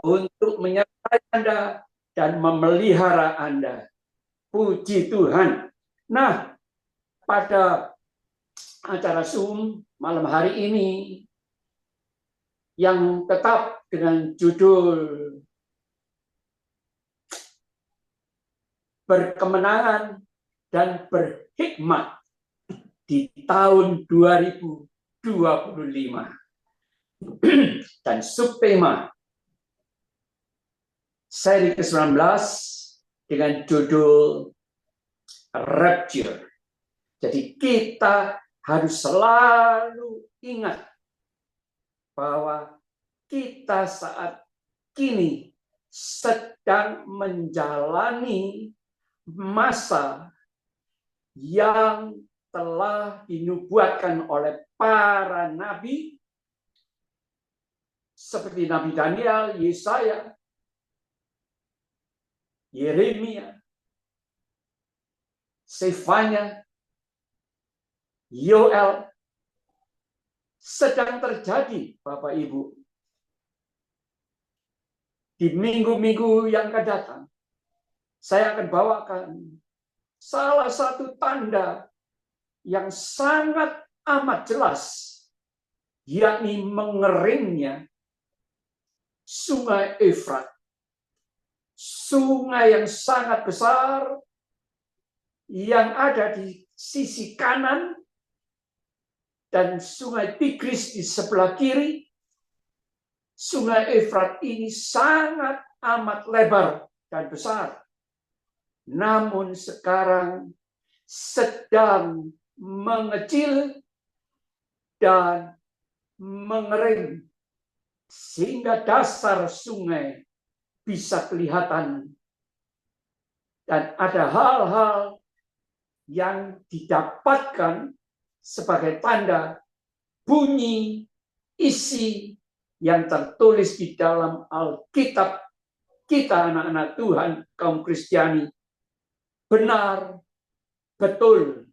untuk menyertai Anda dan memelihara Anda. Puji Tuhan. Nah, pada acara Zoom malam hari ini yang tetap dengan judul Berkemenangan dan Berhikmat di tahun 2025 dan subtema seri ke-19 dengan judul Rapture. Jadi kita harus selalu ingat bahwa kita saat kini sedang menjalani masa yang telah dinubuatkan oleh para nabi seperti Nabi Daniel, Yesaya, Yeremia, Sefanya, Yoel, sedang terjadi, Bapak Ibu. Di minggu-minggu yang akan datang, saya akan bawakan salah satu tanda yang sangat amat jelas, yakni mengeringnya Sungai Efrat. Sungai yang sangat besar yang ada di sisi kanan dan Sungai Tigris di sebelah kiri. Sungai Efrat ini sangat amat lebar dan besar. Namun sekarang sedang mengecil dan mengering sehingga dasar sungai bisa kelihatan. Dan ada hal-hal yang didapatkan sebagai tanda bunyi, isi yang tertulis di dalam Alkitab kita, anak-anak Tuhan, kaum Kristiani, benar, betul,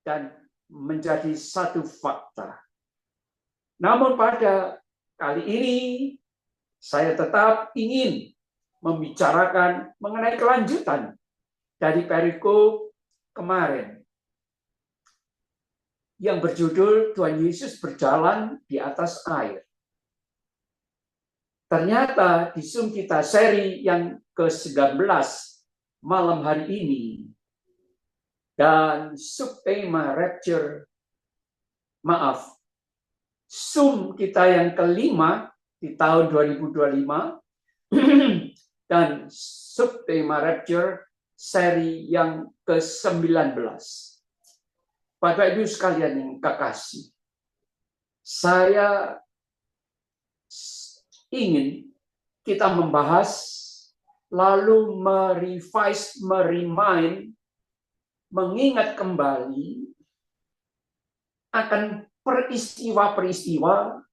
dan menjadi satu fakta. Namun pada kali ini, saya tetap ingin membicarakan mengenai kelanjutan dari perikop kemarin yang berjudul Tuhan Yesus berjalan di atas air. Ternyata di Zoom kita seri yang ke-19 malam hari ini dan subtema Rapture, Zoom kita yang kelima di tahun 2025 dan subtema Rapture seri yang ke-19. Bapak Ibu sekalian yang kekasih, saya ingin kita membahas lalu merevise, meremind, mengingat kembali akan peristiwa-peristiwa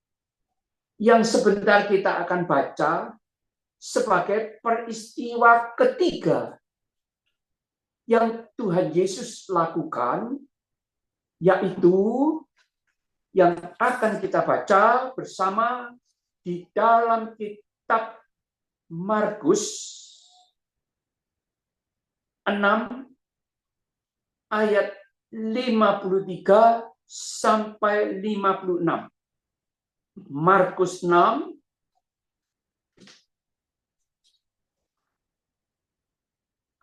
yang sebentar kita akan baca sebagai peristiwa ketiga yang Tuhan Yesus lakukan, yaitu yang akan kita baca bersama di dalam kitab Markus 6 ayat 53 sampai 56. Markus 6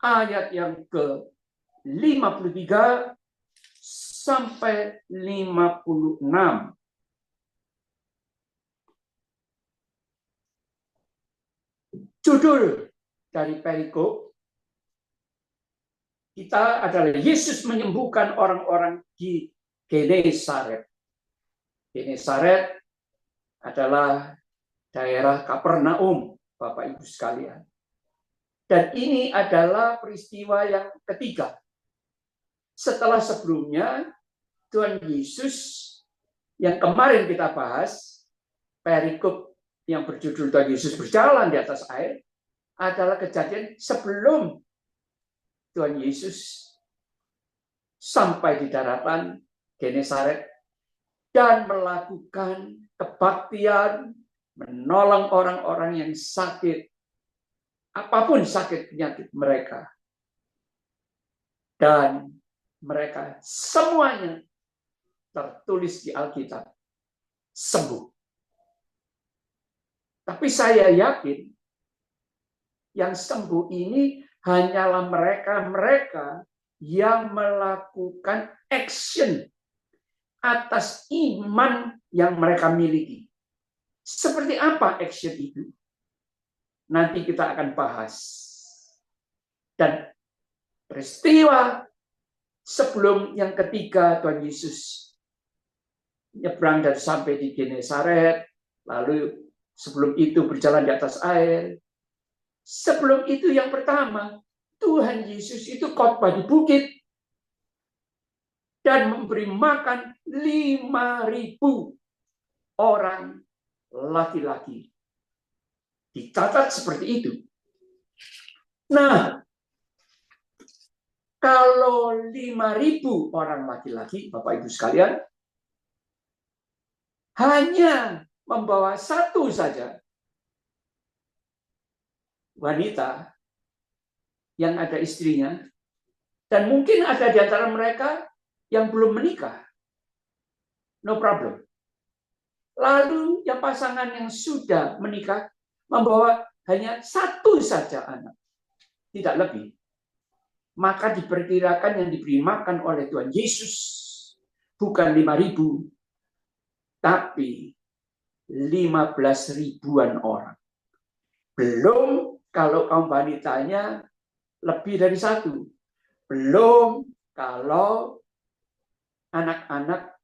ayat yang ke-53 sampai 56. Judul dari perikop kita adalah Yesus menyembuhkan orang-orang di Genesaret. Genesaret adalah daerah Kapernaum, Bapak Ibu sekalian. Dan ini adalah peristiwa yang ketiga. Setelah sebelumnya, Tuhan Yesus yang kemarin kita bahas, perikop yang berjudul Tuhan Yesus berjalan di atas air, adalah kejadian sebelum Tuhan Yesus sampai di daratan Genesaret dan melakukan kebaktian, menolong orang-orang yang sakit, apapun sakit penyakit mereka. Dan mereka semuanya tertulis di Alkitab sembuh. Tapi saya yakin yang sembuh ini hanyalah mereka-mereka yang melakukan action atas iman yang mereka miliki. Seperti apa action itu? Nanti kita akan bahas. Dan peristiwa sebelum yang ketiga Tuhan Yesus nyebrang dan sampai di Genesaret, lalu sebelum itu berjalan di atas air. Sebelum itu yang pertama, Tuhan Yesus itu khotbah di bukit dan memberi makan 5.000 orang laki-laki. Dicatat seperti itu. Nah, kalau 5.000 orang laki-laki, Bapak Ibu sekalian, hanya membawa satu saja wanita yang ada istrinya, dan mungkin ada di antara mereka yang belum menikah. No problem. Lalu yang pasangan yang sudah menikah membawa hanya satu saja anak, tidak lebih. Maka diperkirakan yang diberi makan oleh Tuhan Yesus bukan 5.000, tapi 15.000-an orang. Belum kalau kaum wanitanya lebih dari satu. Belum kalau anak-anak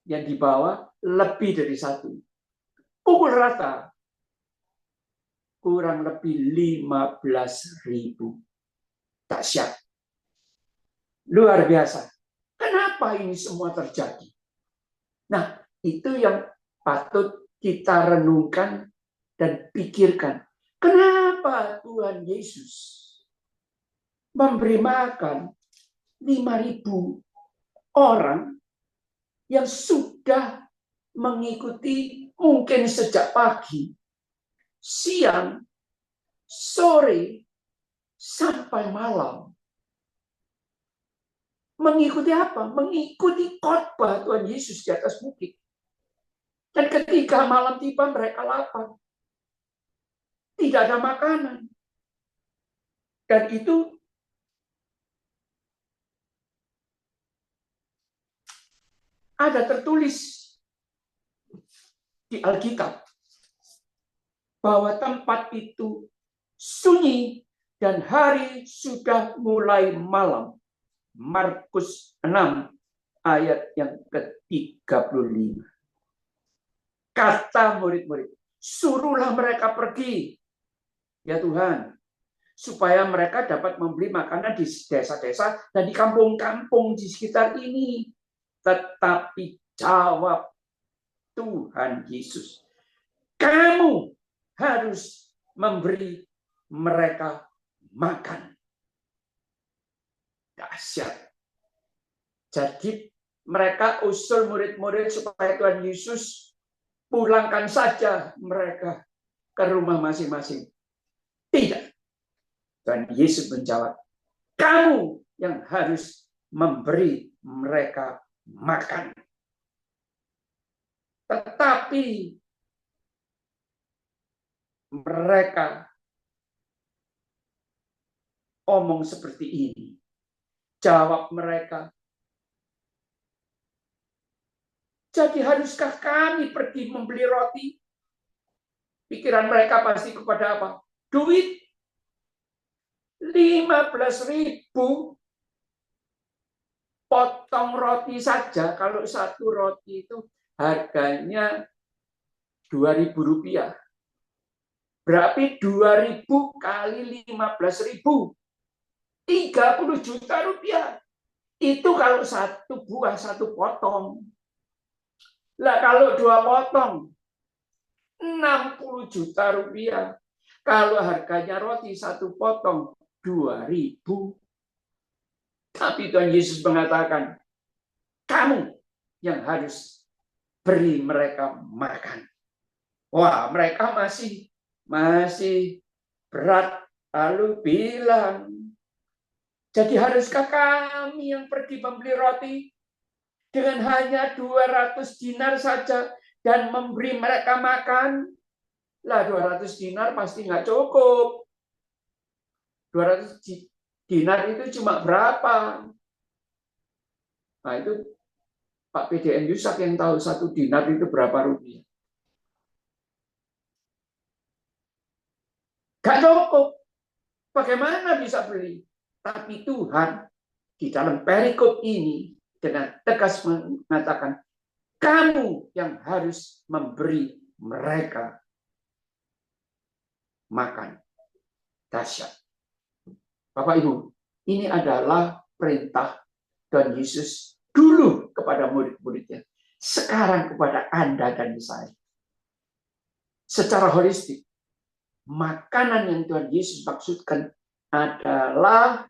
yang dibawa lebih dari satu. Pukul rata kurang lebih 15.000. Dahsyat. Luar biasa. Kenapa ini semua terjadi? Nah, itu yang patut kita renungkan dan pikirkan. Kenapa Tuhan Yesus memberi makan 5.000 orang yang sudah mengikuti mungkin sejak pagi, siang, sore, sampai malam. Mengikuti apa? Mengikuti khotbah Tuhan Yesus di atas bukit. Dan ketika malam tiba mereka lapar. Tidak ada makanan. Dan itu ada tertulis di Alkitab bahwa tempat itu sunyi dan hari sudah mulai malam. Markus 6 ayat yang ke-35. Kata murid-murid, suruhlah mereka pergi, ya Tuhan, supaya mereka dapat membeli makanan di desa-desa dan di kampung-kampung di sekitar ini. Tetapi jawab Tuhan Yesus, kamu harus memberi mereka makan. Dahsyat. Jadi mereka usul murid-murid supaya Tuhan Yesus pulangkan saja mereka ke rumah masing-masing. Tidak. Tuhan Yesus menjawab, kamu yang harus memberi mereka makan. Tetapi mereka omong seperti ini. Jawab mereka, jadi haruskah kami pergi membeli roti? Pikiran mereka pasti kepada apa? Duit. 15.000 potong roti saja. Kalau satu roti itu harganya Rp2.000. Berarti 2.000 kali 15.000. 30 juta rupiah. Itu kalau satu buah, satu potong. Lah kalau 2 potong, 60 juta rupiah. Kalau harganya roti satu potong, 2.000. Tapi Tuhan Yesus mengatakan, kamu yang harus beri mereka makan. Wah, mereka masih berat. Lalu bilang, jadi haruskah kami yang pergi membeli roti dengan hanya 200 dinar saja dan memberi mereka makan? Lah 200 dinar pasti nggak cukup. 200 dinar itu cuma berapa? Nah itu Pak PDN Yusak yang tahu 1 dinar itu berapa rupiah. Gak cukup. Bagaimana bisa beli? Tapi Tuhan di dalam perikop ini dengan tegas mengatakan, kamu yang harus memberi mereka makan. Dahsyat. Bapak Ibu, ini adalah perintah Tuhan Yesus dulu kepada murid-muridnya. Sekarang kepada Anda dan saya. Secara holistik, makanan yang Tuhan Yesus maksudkan adalah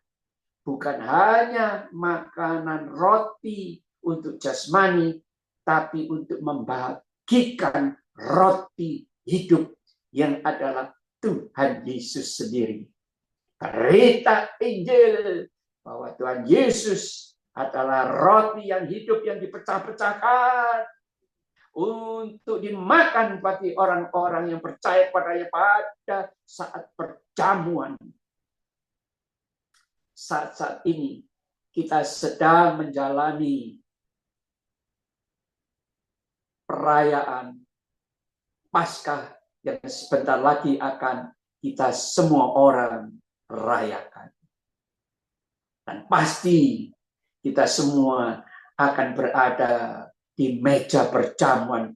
bukan hanya makanan roti untuk jasmani, tapi untuk membagikan roti hidup yang adalah Tuhan Yesus sendiri. Berita Injil bahwa Tuhan Yesus adalah roti yang hidup yang dipecah-pecahkan untuk dimakan bagi orang-orang yang percaya padanya pada saat perjamuan. Saat-saat ini kita sedang menjalani perayaan Paskah yang sebentar lagi akan kita semua orang rayakan. Dan pasti kita semua akan berada di meja perjamuan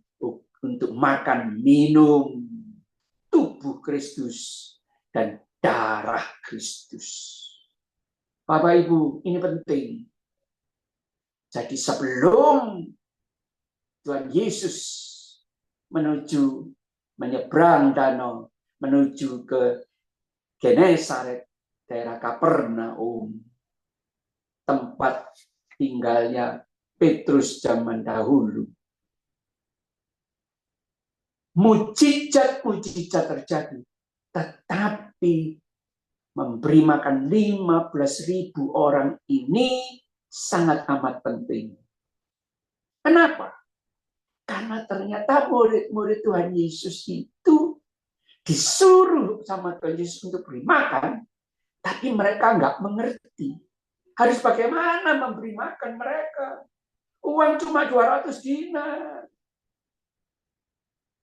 untuk makan minum tubuh Kristus dan darah Kristus. Bapak Ibu, ini penting. Jadi sebelum Tuhan Yesus menyeberang danau, menuju ke Genesaret, daerah Kapernaum, tempat tinggalnya Petrus zaman dahulu. Mujizat-mujizat terjadi, tetapi memberi makan 15.000 orang ini sangat amat penting. Kenapa? Karena ternyata murid-murid Tuhan Yesus itu disuruh sama Tuhan Yesus untuk beri makan, tapi mereka nggak mengerti. Harus bagaimana memberi makan mereka? Uang cuma 200 dinar.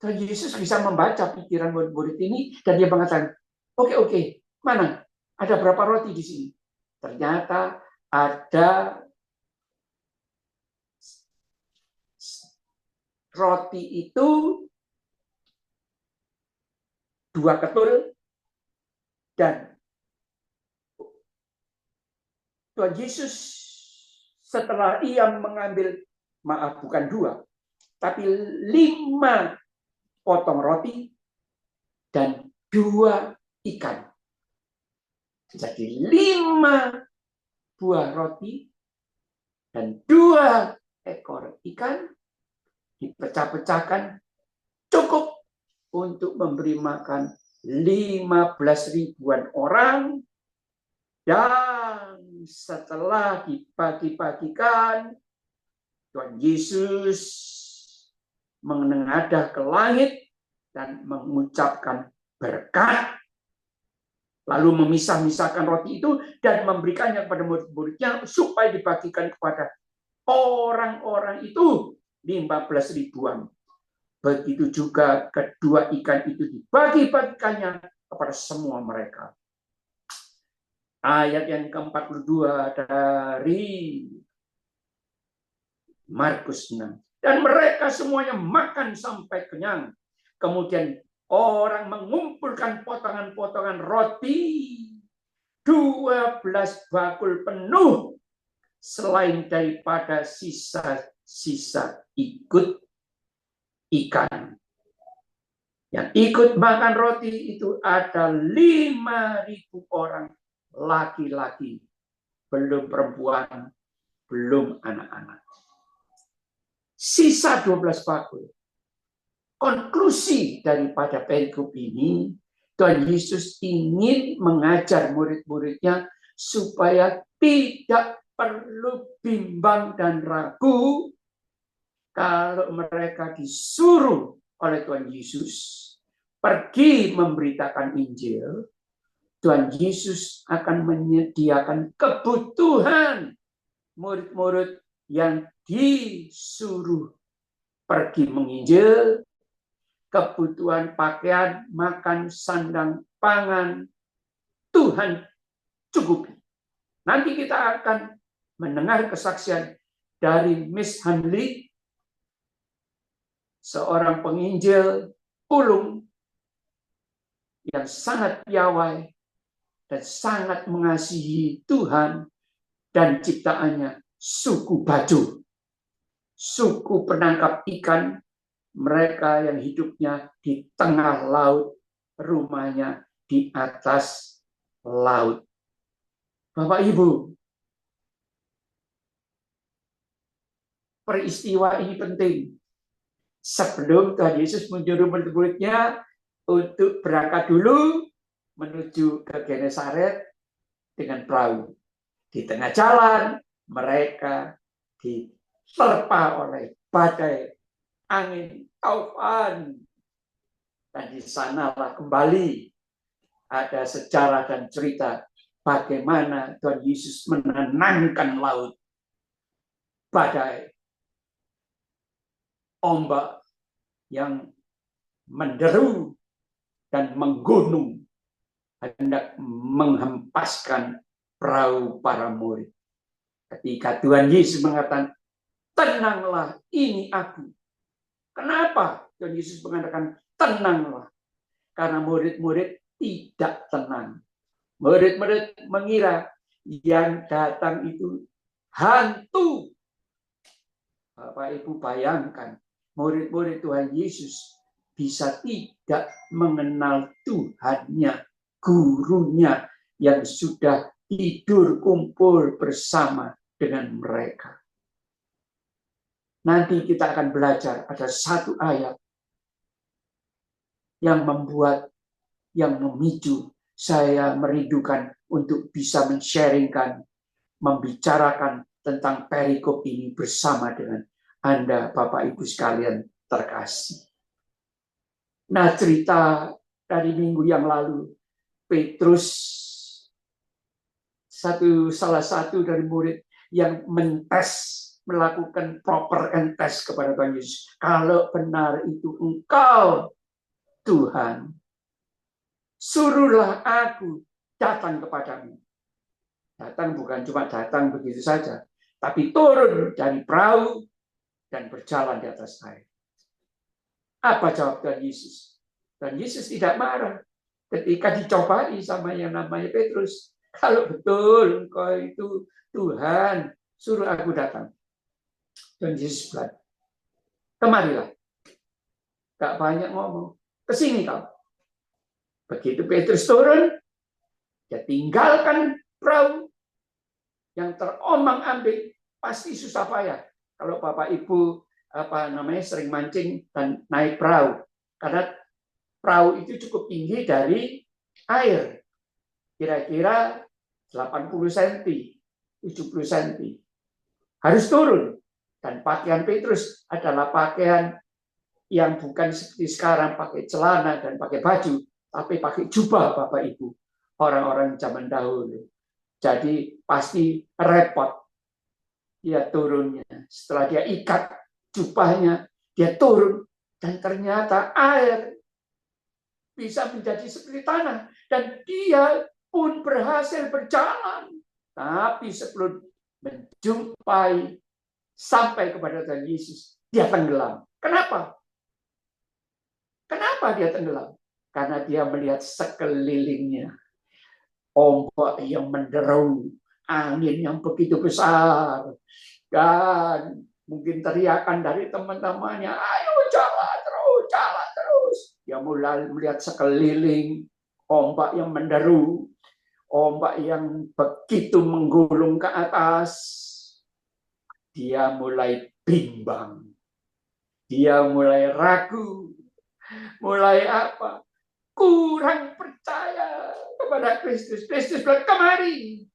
Tuhan Yesus bisa membaca pikiran murid-murid ini dan dia mengatakan, oke, mana? Ada berapa roti di sini? Ternyata ada roti itu 2 ketul dan Tuhan Yesus setelah ia mengambil, bukan 2, tapi 5 potong roti dan 2 ikan. Jadi 5 buah roti dan 2 ekor ikan dipecah-pecahkan cukup untuk memberi makan 15.000-an orang. Dan setelah dibagi-bagikan, Tuhan Yesus menengadah ke langit dan mengucapkan berkat, lalu memisah-misahkan roti itu dan memberikannya kepada murid-muridnya supaya dibagikan kepada orang-orang itu 15.000-an. Begitu juga kedua ikan itu dibagi-bagikannya kepada semua mereka. Ayat yang ke-42 dari Markus 6. Dan mereka semuanya makan sampai kenyang. Kemudian orang mengumpulkan potongan-potongan roti 12 bakul penuh, selain daripada sisa-sisa ikut ikan. Yang ikut makan roti itu ada 5.000 orang laki-laki, belum perempuan, belum anak-anak. Sisa 12 bakul. konklusi daripada perikop ini, Tuhan Yesus ingin mengajar murid-muridnya supaya tidak perlu bimbang dan ragu kalau mereka disuruh oleh Tuhan Yesus pergi memberitakan Injil. Tuhan Yesus akan menyediakan kebutuhan murid-murid yang disuruh pergi menginjil, kebutuhan pakaian, makan, sandang, pangan, Tuhan cukupi. Nanti kita akan mendengar kesaksian dari Miss Handley, seorang penginjil ulung yang sangat piawai dan sangat mengasihi Tuhan dan ciptaannya, suku Bajo, suku penangkap ikan, mereka yang hidupnya di tengah laut, rumahnya di atas laut. Bapak Ibu, peristiwa ini penting. Sebelum Tuhan Yesus menyuruh murid-muridnya untuk berangkat dulu menuju ke Genesaret dengan perahu. Di tengah jalan, mereka diterpa oleh badai angin taufan. Dan di sanalah kembali ada sejarah dan cerita bagaimana Tuhan Yesus menenangkan laut, badai, ombak yang menderu dan menggunung hendak menghempaskan perahu para murid. Ketika Tuhan Yesus mengatakan, tenanglah, ini aku. Kenapa Tuhan Yesus mengatakan tenanglah? Karena murid-murid tidak tenang. Murid-murid mengira yang datang itu hantu. Bapak Ibu bayangkan, murid-murid Tuhan Yesus bisa tidak mengenal Tuhannya, gurunya yang sudah tidur kumpul bersama dengan mereka. Nanti kita akan belajar ada satu ayat yang membuat, yang memicu saya merindukan untuk bisa men-sharingkan, membicarakan tentang perikop ini bersama dengan Anda, Bapak Ibu sekalian terkasih. Nah, cerita dari minggu yang lalu, Petrus, salah satu dari murid yang melakukan proper and test kepada Tuhan Yesus. Kalau benar itu Engkau, Tuhan, suruhlah aku datang kepadamu. Datang bukan cuma datang begitu saja, tapi turun dari perahu dan berjalan di atas air. Apa jawab Tuhan Yesus? Tuhan Yesus tidak marah ketika dicobai sama yang namanya Petrus. Kalau betul engkau itu Tuhan, suruh aku datang. Tuhan Yesus bilang, kemarilah. Gak banyak ngomong. Kesini kau. Begitu Petrus turun, dia tinggalkan perahu yang terombang-ambing, pasti susah payah. Kalau Bapak Ibu sering mancing dan naik perahu, karena perahu itu cukup tinggi dari air, kira-kira 80 cm, 70 cm. Harus turun. Dan pakaian Petrus adalah pakaian yang bukan seperti sekarang pakai celana dan pakai baju, tapi pakai jubah, Bapak Ibu. Orang-orang zaman dahulu. Jadi pasti repot dia turunnya. Setelah dia ikat jubahnya, dia turun. Dan ternyata air bisa menjadi seperti tanah. Dan dia pun berhasil berjalan. Tapi sebelum menjumpai sampai kepada Tuhan Yesus, dia tenggelam. Kenapa? Kenapa dia tenggelam? Karena dia melihat sekelilingnya. Ombak yang menderu, angin yang begitu besar, dan mungkin teriakan dari teman-temannya, ayo jalan terus. Dia mulai melihat sekeliling, ombak yang menderu, ombak yang begitu menggulung ke atas. Dia mulai bimbang, dia mulai ragu, Mulai apa? Kurang percaya kepada Kristus. Kristus bilang, kemari.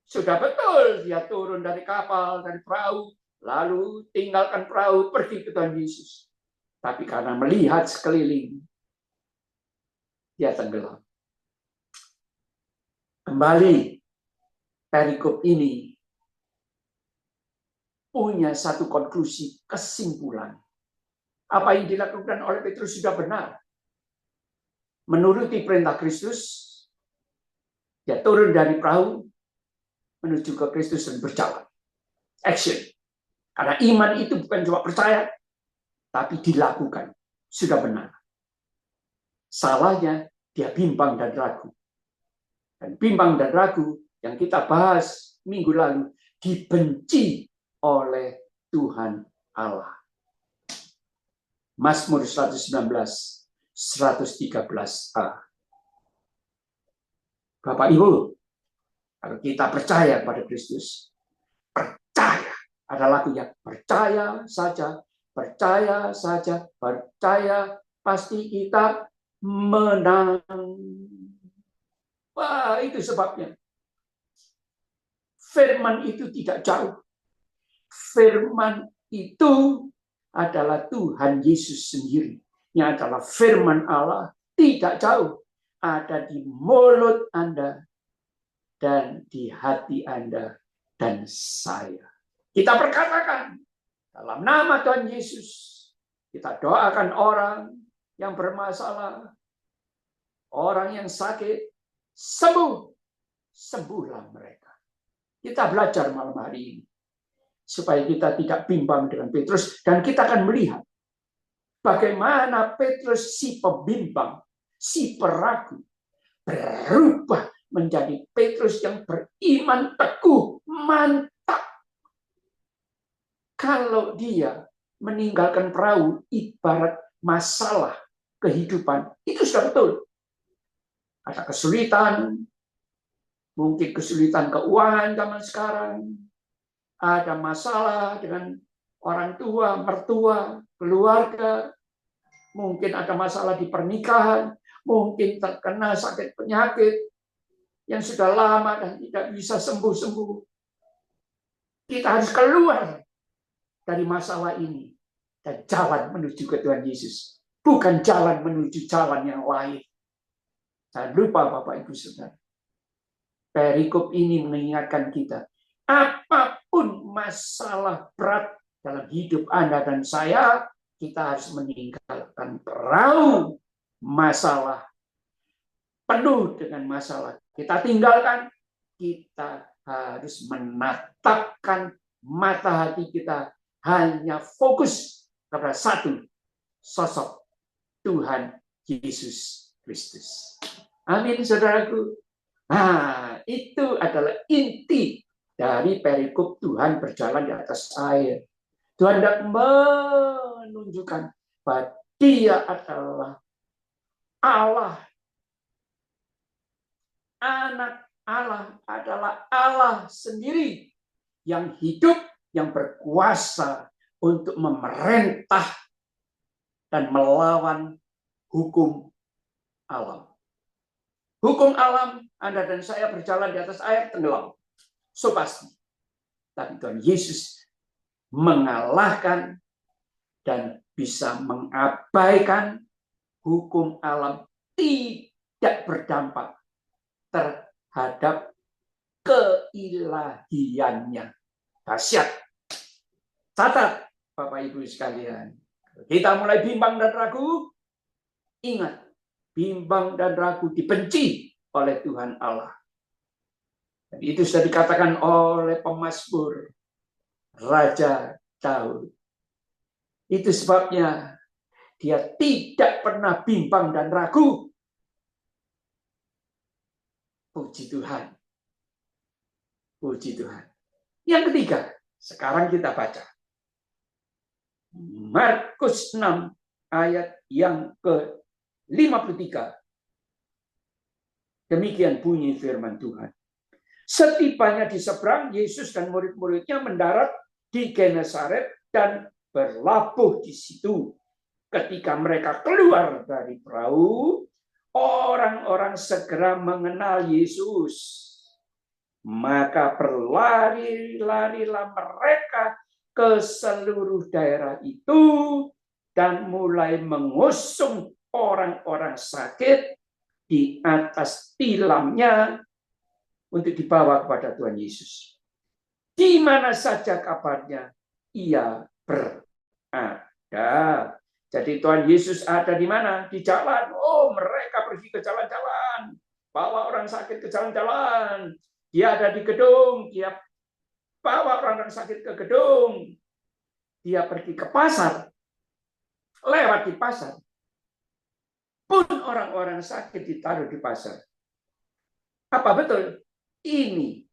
Sudah betul, dia turun dari kapal, dari perahu, lalu tinggalkan perahu, pergi ke Tuhan Yesus. Tapi karena melihat sekeliling, dia tenggelam. Kembali, perikop ini punya satu konklusi, kesimpulan. Apa yang dilakukan oleh Petrus sudah benar. Menuruti perintah Kristus, dia turun dari perahu, menuju ke Kristus dan berjalan. Action. Karena iman itu bukan cuma percaya, tapi dilakukan. Sudah benar. Salahnya, dia bimbang dan ragu. Dan bimbang dan ragu yang kita bahas minggu lalu, dibenci oleh Tuhan Allah. Mazmur 119, 113a. Bapak Ibu, kalau kita percaya pada Kristus, percaya ada lagu yang percaya saja, percaya pasti kita menang. Wah, itu sebabnya. Firman itu tidak jauh. Firman itu adalah Tuhan Yesus sendiri. Yang adalah firman Allah, tidak jauh. Ada di mulut Anda dan di hati Anda dan saya. Kita perkatakan dalam nama Tuhan Yesus. Kita doakan orang yang bermasalah, orang yang sakit, sembuh. Sembuhlah mereka. Kita belajar malam hari ini. Supaya kita tidak bimbang dengan Petrus. Dan kita akan melihat bagaimana Petrus si pembimbang, si peragu, berubah menjadi Petrus yang beriman teguh, mantap. Kalau dia meninggalkan perahu, ibarat masalah kehidupan, itu sudah betul. Ada kesulitan, mungkin kesulitan keuangan zaman sekarang, ada masalah dengan orang tua, mertua, keluarga, mungkin ada masalah di pernikahan, mungkin terkena sakit penyakit yang sudah lama dan tidak bisa sembuh-sembuh. Kita harus keluar dari masalah ini dan jalan menuju ke Tuhan Yesus. Bukan jalan menuju jalan yang lain. Jangan lupa Bapak Ibu Saudara. Perikop ini mengingatkan kita, apapun masalah berat dalam hidup Anda dan saya, kita harus meninggalkan perahu masalah. Penuh dengan masalah. Kita tinggalkan, kita harus menatapkan mata hati kita hanya fokus kepada satu sosok Tuhan Yesus Kristus. Amin, saudaraku. Nah, itu adalah inti dari perikop Tuhan berjalan di atas air. Tuhan hendak menunjukkan bahwa Dia adalah Allah. Anak Allah adalah Allah sendiri yang hidup, yang berkuasa untuk memerintah dan melawan hukum alam. Hukum alam, Anda dan saya berjalan di atas air, tenggelam. So pasti. Tapi Tuhan Yesus mengalahkan dan bisa mengabaikan hukum alam, tidak berdampak terhadap keilahiannya. Dahsyat. Catat, Bapak Ibu sekalian. Kita mulai bimbang dan ragu, ingat, bimbang dan ragu dibenci oleh Tuhan Allah. Dan itu sudah dikatakan oleh pemazmur Raja Daud. Itu sebabnya dia tidak pernah bimbang dan ragu. Puji Tuhan. Puji Tuhan. Yang ketiga, sekarang kita baca. Markus 6 ayat yang ke-53. Demikian bunyi firman Tuhan. Setibanya di seberang, Yesus dan murid-muridnya mendarat di Genesaret dan berlabuh di situ. Ketika mereka keluar dari perahu, orang-orang segera mengenal Yesus. Maka berlari-larilah mereka ke seluruh daerah itu dan mulai mengusung orang-orang sakit di atas tilamnya untuk dibawa kepada Tuhan Yesus. Di mana saja kabarnya ia berada. Jadi Tuhan Yesus ada di mana? Di jalan. Oh, mereka pergi ke jalan-jalan. Bawa orang sakit ke jalan-jalan. Dia ada di gedung. Dia bawa orang sakit ke gedung. Dia pergi ke pasar. Lewat di pasar. Pun orang-orang sakit ditaruh di pasar. Apa betul? Ini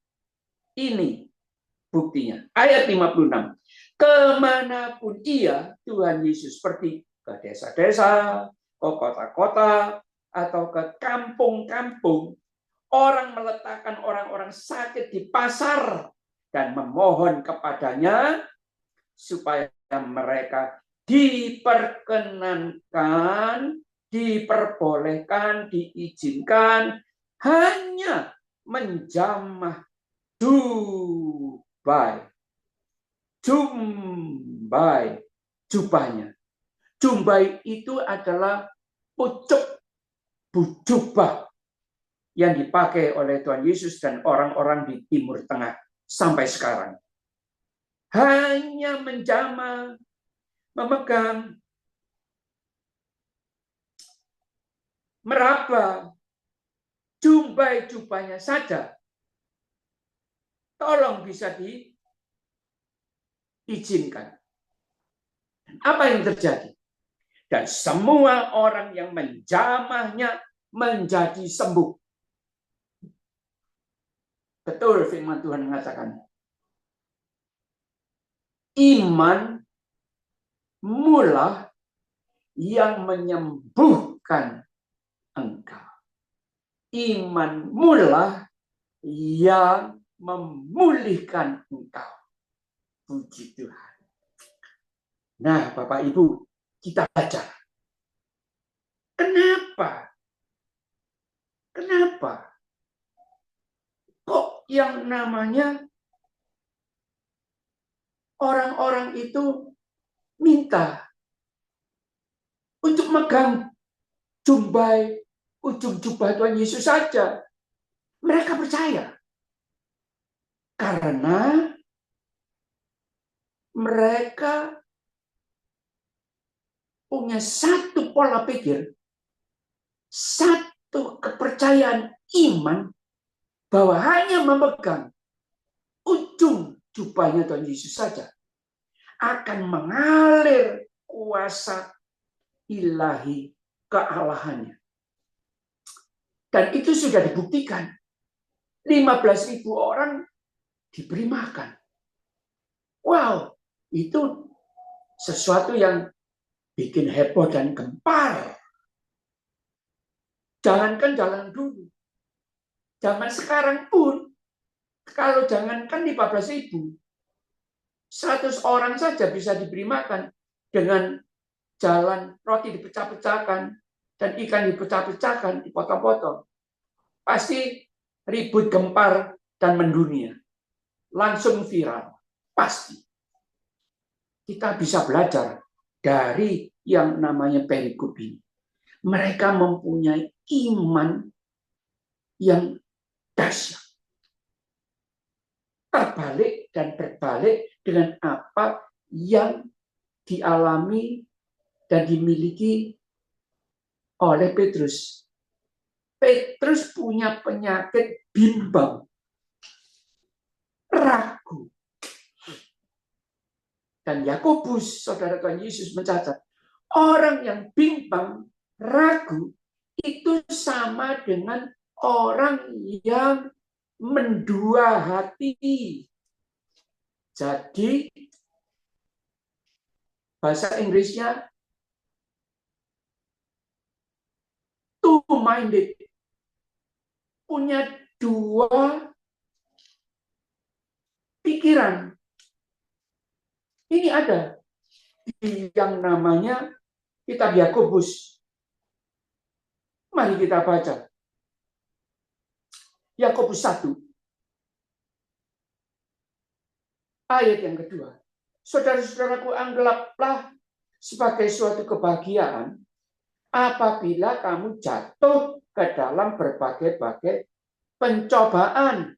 buktinya. Ayat 56. Kemanapun ia, Tuhan Yesus pergi ke desa-desa, ke kota-kota, atau ke kampung-kampung, orang meletakkan orang-orang sakit di pasar dan memohon kepadanya supaya mereka diperkenankan, diperbolehkan, diizinkan hanya menjamah jubahnya. Jumbai itu adalah pucuk jubah yang dipakai oleh Tuhan Yesus dan orang-orang di Timur Tengah sampai sekarang. Hanya menjamah, memegang, meraba jubahnya saja. Tolong bisa diizinkan. Apa yang terjadi? Dan semua orang yang menjamahnya menjadi sembuh. Betul firman Tuhan mengatakan. Iman mula yang menyembuhkan engkau. Iman mula yang memulihkan engkau. Puji Tuhan. Nah, Bapak Ibu, kita baca. Kenapa? Kok yang namanya orang-orang itu minta untuk megang ujung jubah Tuhan Yesus saja? Mereka percaya. Karena mereka punya satu pola pikir, satu kepercayaan iman bahwa hanya memegang ujung jubahnya Tuhan Yesus saja akan mengalir kuasa ilahi kealahannya. Dan itu sudah dibuktikan. 15.000 orang diberi makan. Wow, itu sesuatu yang bikin heboh dan gempar. Jangankan jalan dulu. Zaman sekarang pun, kalau jangankan 15.000, 100 orang saja bisa diberi makan dengan jalan roti dipecah-pecahkan dan ikan dipecah-pecahkan, dipotong-potong. Pasti ribut, gempar, dan mendunia. Langsung viral. Pasti. Kita bisa belajar dari yang namanya perikop ini. Mereka mempunyai iman yang dahsyat. Terbalik dan berbalik dengan apa yang dialami dan dimiliki oleh Petrus. Petrus punya penyakit bimbang, ragu. Dan Yakobus, saudara Tuhan Yesus mencatat, orang yang bimbang, ragu, itu sama dengan orang yang mendua hati. Jadi, bahasa Inggrisnya, two-minded. Punya dua pikiran. Ini ada di yang namanya Kitab Yakobus. Mari kita baca. Yakobus 1. Ayat yang kedua. Saudara-saudaraku, anggaplah sebagai suatu kebahagiaan apabila kamu jatuh ke dalam berbagai-bagai pencobaan.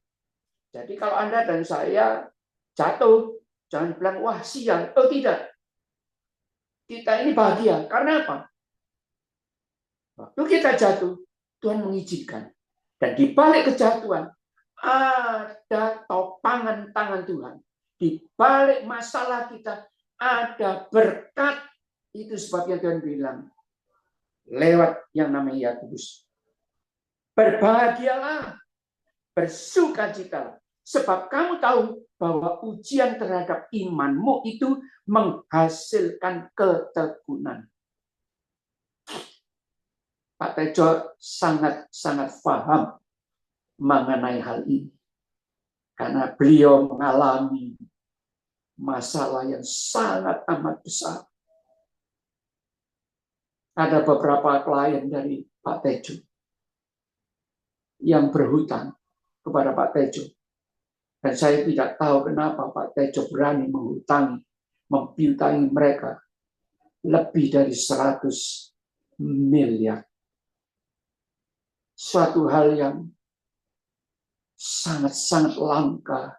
Jadi kalau Anda dan saya jatuh, jangan bilang, wah sial. Oh tidak. Kita ini bahagia. Karena apa? Waktu kita jatuh, Tuhan mengizinkan. Dan di balik kejatuhan, ada topangan tangan Tuhan. Di balik masalah kita, ada berkat. Itu sebabnya Tuhan bilang, lewat yang namanya Yakobus, berbahagialah, bersukacitalah. Sebab kamu tahu bahwa ujian terhadap imanmu itu menghasilkan ketekunan. Pak Tejo sangat paham mengenai hal ini. Karena beliau mengalami masalah yang sangat amat besar. Ada beberapa klien dari Pak Tejo yang berhutang kepada Pak Tejo. Dan saya tidak tahu kenapa Pak Tejo berani mempiutangi mereka lebih dari 100 miliar. Suatu hal yang sangat-sangat langka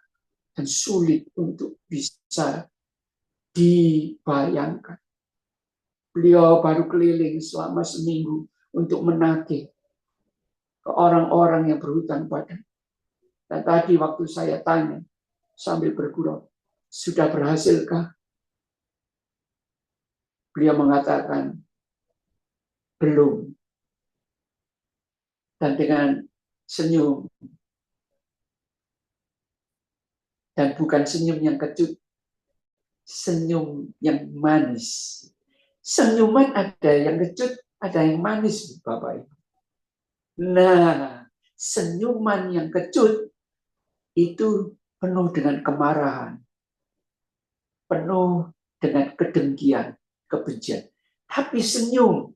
dan sulit untuk bisa dibayangkan. Beliau baru keliling selama seminggu untuk menagih ke orang-orang yang berhutang pada. Dan tadi waktu saya tanya sambil bergurau, sudah berhasilkah? Beliau mengatakan, belum. Dan dengan senyum, dan bukan senyum yang kecut, senyum yang manis. Senyuman ada yang kecut, ada yang manis, Bapak Ibu. Nah, senyuman yang kecut itu penuh dengan kemarahan, penuh dengan kedengkian, kebencian. Tapi senyum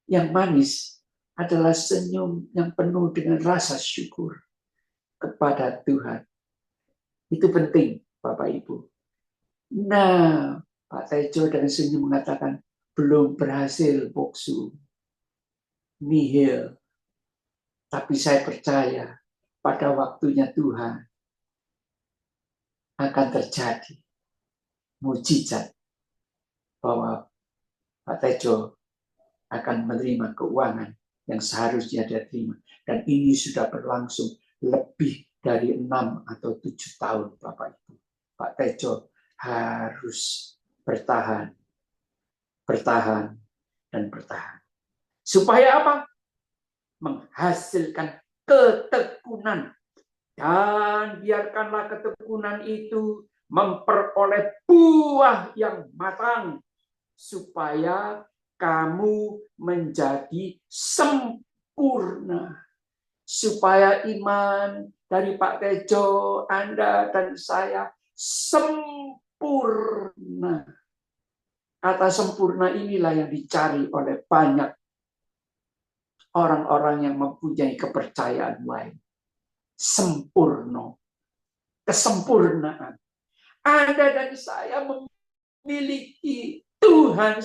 yang manis adalah senyum yang penuh dengan rasa syukur kepada Tuhan. Itu penting, Bapak Ibu. Nah, Pak Tejo dengan senyum mengatakan, belum berhasil, Boksu. Nihil. Tapi saya percaya pada waktunya Tuhan akan terjadi mujizat bahwa Pak Tejo akan menerima keuangan yang seharusnya dia terima. Dan ini sudah berlangsung lebih dari 6 atau 7 tahun, Bapak Ibu. Pak Tejo harus bertahan, dan bertahan. Supaya apa? Menghasilkan ketekunan. Dan biarkanlah ketekunan itu memperoleh buah yang matang. Supaya kamu menjadi sempurna. Supaya iman dari Pak Tejo, Anda dan saya sempurna. Kata sempurna inilah yang dicari oleh banyak orang-orang yang mempunyai kepercayaan lain. Sempurna. Kesempurnaan. Anda dan saya memiliki Tuhan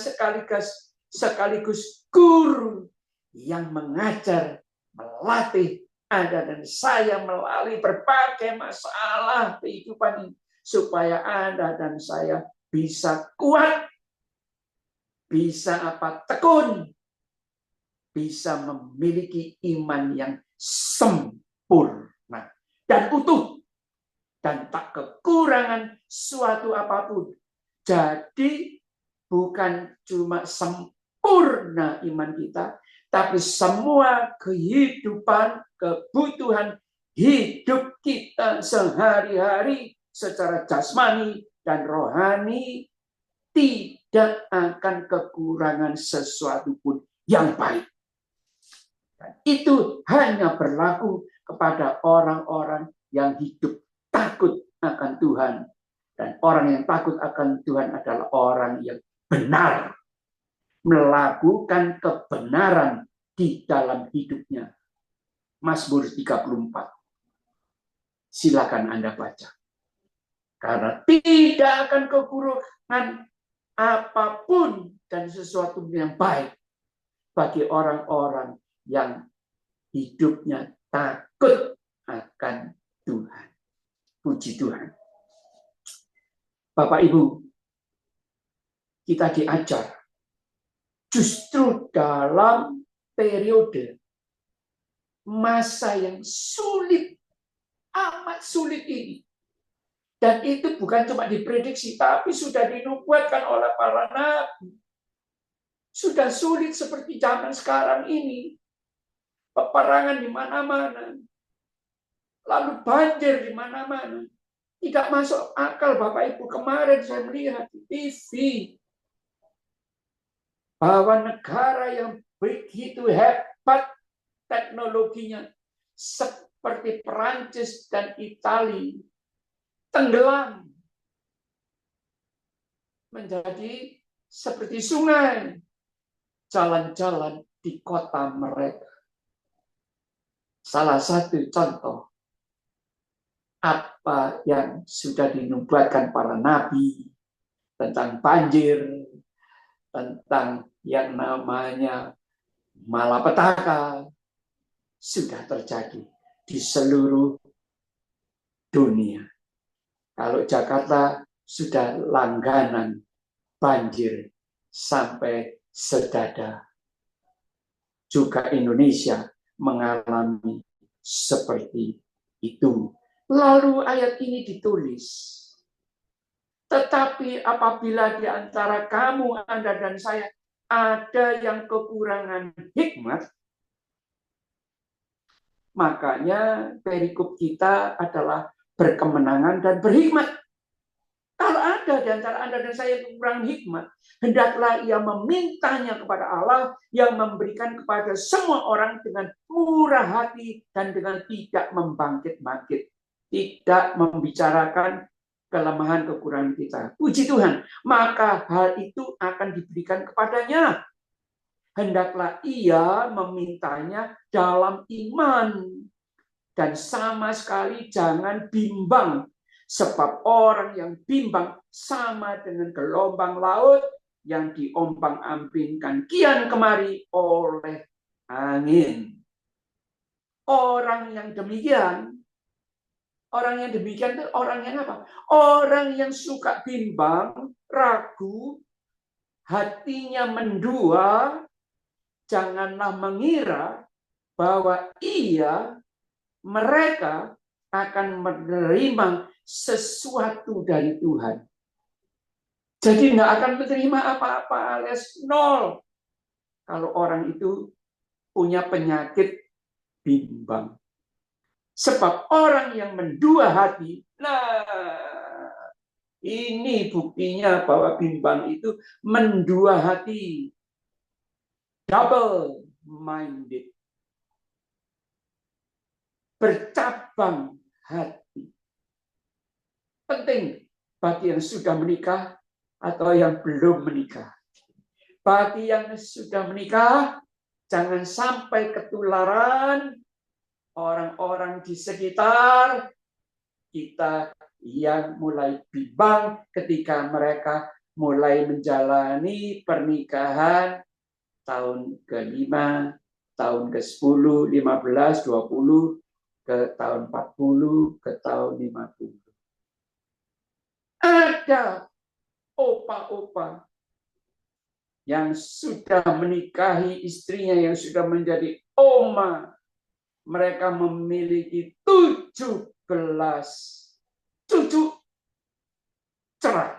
sekaligus guru yang mengajar, melatih Anda dan saya melalui berbagai masalah kehidupan ini. Supaya Anda dan saya bisa kuat, bisa tekun, bisa memiliki iman yang sempurna dan utuh dan tak kekurangan suatu apapun. Jadi bukan cuma sempurna iman kita, tapi semua kehidupan, kebutuhan hidup kita sehari-hari secara jasmani dan rohani tidak akan kekurangan sesuatu pun yang baik. Dan itu hanya berlaku kepada orang-orang yang hidup takut akan Tuhan. Dan orang yang takut akan Tuhan adalah orang yang benar. melakukan kebenaran di dalam hidupnya. Mazmur 34. Silakan Anda baca. Karena tidak akan kekurangan apapun dan sesuatu yang baik bagi orang-orang yang hidupnya takut akan Tuhan. Puji Tuhan. Bapak Ibu, kita diajar justru dalam periode masa yang sulit, amat sulit ini. Dan itu bukan cuma diprediksi, tapi sudah dinubuatkan oleh para nabi. Sudah sulit seperti zaman sekarang ini. Peperangan di mana-mana. Lalu banjir di mana-mana. Tidak masuk akal, Bapak Ibu. Kemarin saya melihat di TV bahwa negara yang begitu hebat teknologinya seperti Perancis dan Italia tenggelam menjadi seperti sungai jalan-jalan di kota mereka. Salah satu contoh apa yang sudah dinubuatkan para nabi tentang banjir, tentang yang namanya malapetaka sudah terjadi di seluruh dunia. Kalau Jakarta sudah langganan banjir sampai sedada. Juga Indonesia mengalami seperti itu. Lalu ayat ini ditulis. Tetapi apabila di antara kamu, Anda dan saya, ada yang kekurangan hikmat, makanya perikop kita adalah berkemenangan dan berhikmat. Kalau ada di antara Anda dan saya yang kurang hikmat, hendaklah ia memintanya kepada Allah yang memberikan kepada semua orang dengan murah hati dan dengan tidak membangkit-bangkit. Tidak membicarakan kelemahan kekurangan kita. Puji Tuhan. Maka hal itu akan diberikan kepadanya. Hendaklah ia memintanya dalam iman. Dan sama sekali jangan bimbang. Sebab orang yang bimbang sama dengan gelombang laut yang diombang-ambingkan kian kemari oleh angin. Orang yang demikian itu orang yang apa? Orang yang suka bimbang, ragu, hatinya mendua, janganlah mengira bahwa mereka akan menerima sesuatu dari Tuhan. Jadi nggak akan menerima apa-apa alias nol. Kalau orang itu punya penyakit bimbang. Sebab orang yang mendua hati, nah ini buktinya bahwa bimbang itu mendua hati. Double minded. Bercabang hati. Penting bagi yang sudah menikah atau yang belum menikah. Bagi yang sudah menikah, jangan sampai ketularan orang-orang di sekitar kita yang mulai bimbang ketika mereka mulai menjalani pernikahan tahun ke-5, tahun ke-10, 15, 20, ke tahun 40, ke tahun 50. Ada opa-opa yang sudah menikahi istrinya yang sudah menjadi oma. Mereka memiliki 17 cucu cerai.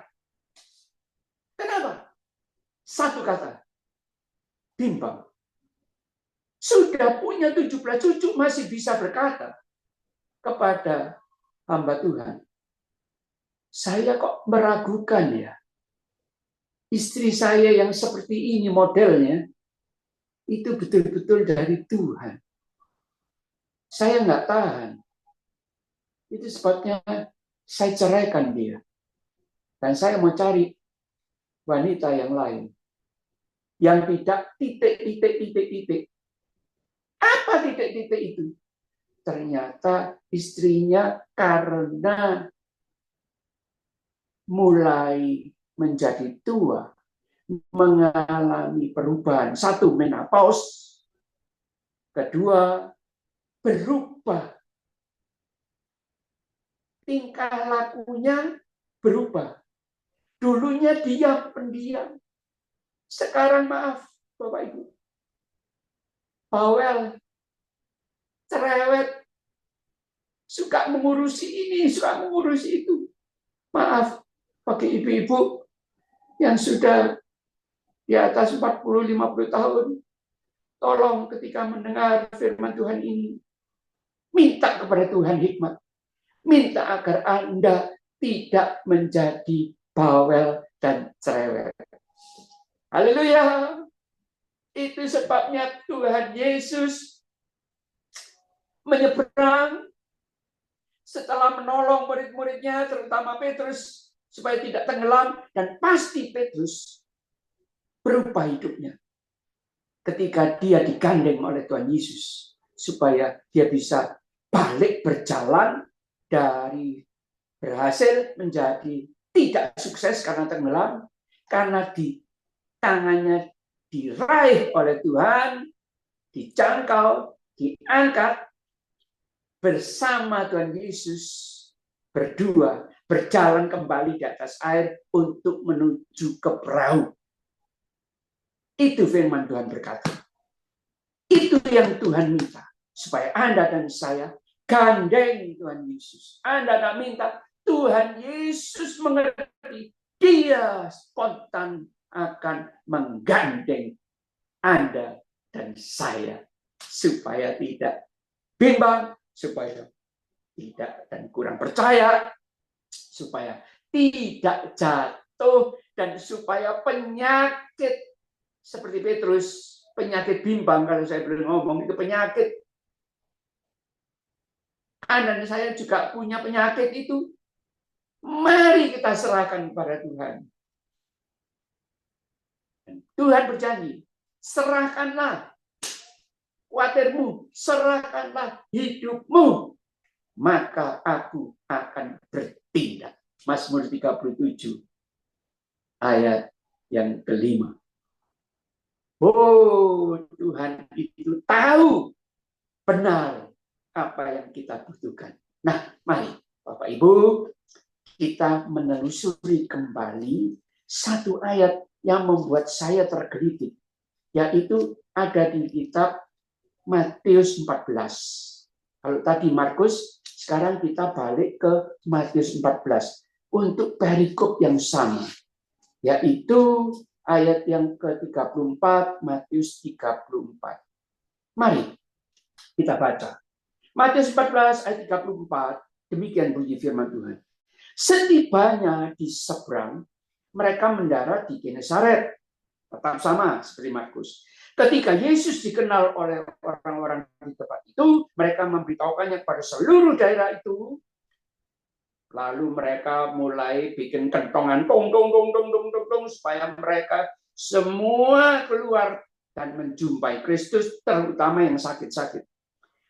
Kenapa? Satu kata. Bimbang. Sudah punya 17 cucu masih bisa berkata kepada hamba Tuhan, saya kok meragukan ya. Istri saya yang seperti ini modelnya, itu betul-betul dari Tuhan. Saya nggak tahan. Itu sebabnya saya ceraikan dia. Dan saya mau cari wanita yang lain. yang tidak titik. Apa titik-titik itu? Ternyata istrinya karena mulai menjadi tua, mengalami perubahan. Satu, menopause. Kedua, berubah. Tingkah lakunya berubah. Dulunya diam, pendiam. Sekarang maaf, Bapak Ibu. Bawel, cerewet, suka mengurusi ini, suka mengurusi itu. Maaf, bagi ibu-ibu yang sudah di atas 40-50 tahun, tolong ketika mendengar firman Tuhan ini, minta kepada Tuhan hikmat. Minta agar Anda tidak menjadi bawel dan cerewet. Haleluya. Itu sebabnya Tuhan Yesus menyeberang setelah menolong murid-muridnya, terutama Petrus, supaya tidak tenggelam, dan pasti Petrus berubah hidupnya ketika dia digandeng oleh Tuhan Yesus, supaya dia bisa balik berjalan dari berhasil menjadi tidak sukses karena tenggelam, karena di tangannya diraih oleh Tuhan, dijangkau, diangkat, bersama Tuhan Yesus berdua berjalan kembali di atas air untuk menuju ke perahu. Itu firman Tuhan berkata. Itu yang Tuhan minta. Supaya Anda dan saya gandeng Tuhan Yesus. Anda tak minta Tuhan Yesus mengerti. Dia spontan akan menggandeng Anda dan saya. Supaya tidak bimbang, supaya tidak dan kurang percaya, supaya tidak jatuh, dan supaya penyakit seperti Petrus, penyakit bimbang, kalau saya boleh ngomong, itu penyakit. Anda dan saya juga punya penyakit itu. Mari kita serahkan kepada Tuhan. Dan Tuhan berjanji, serahkanlah khawatirmu, serahkanlah hidupmu, maka aku akan bertindak. Mazmur 37 ayat yang kelima. Oh, Tuhan itu tahu benar apa yang kita butuhkan. Nah, mari Bapak Ibu, kita menelusuri kembali satu ayat yang membuat saya tergelitik, yaitu ada di kitab Matius 14. Kalau tadi Markus, sekarang kita balik ke Matius 14 untuk perikop yang sama, yaitu ayat yang ke-34, Matius 34. Mari kita baca. Matius 14 ayat 34, demikian bunyi firman Tuhan. Setibanya di seberang, mereka mendarat di Genesaret. Tetap sama seperti Markus. Ketika Yesus dikenal oleh orang-orang di tempat itu, mereka memberitahukannya kepada seluruh daerah itu. Lalu mereka mulai bikin kentongan, tong, supaya mereka semua keluar dan menjumpai Kristus, terutama yang sakit-sakit.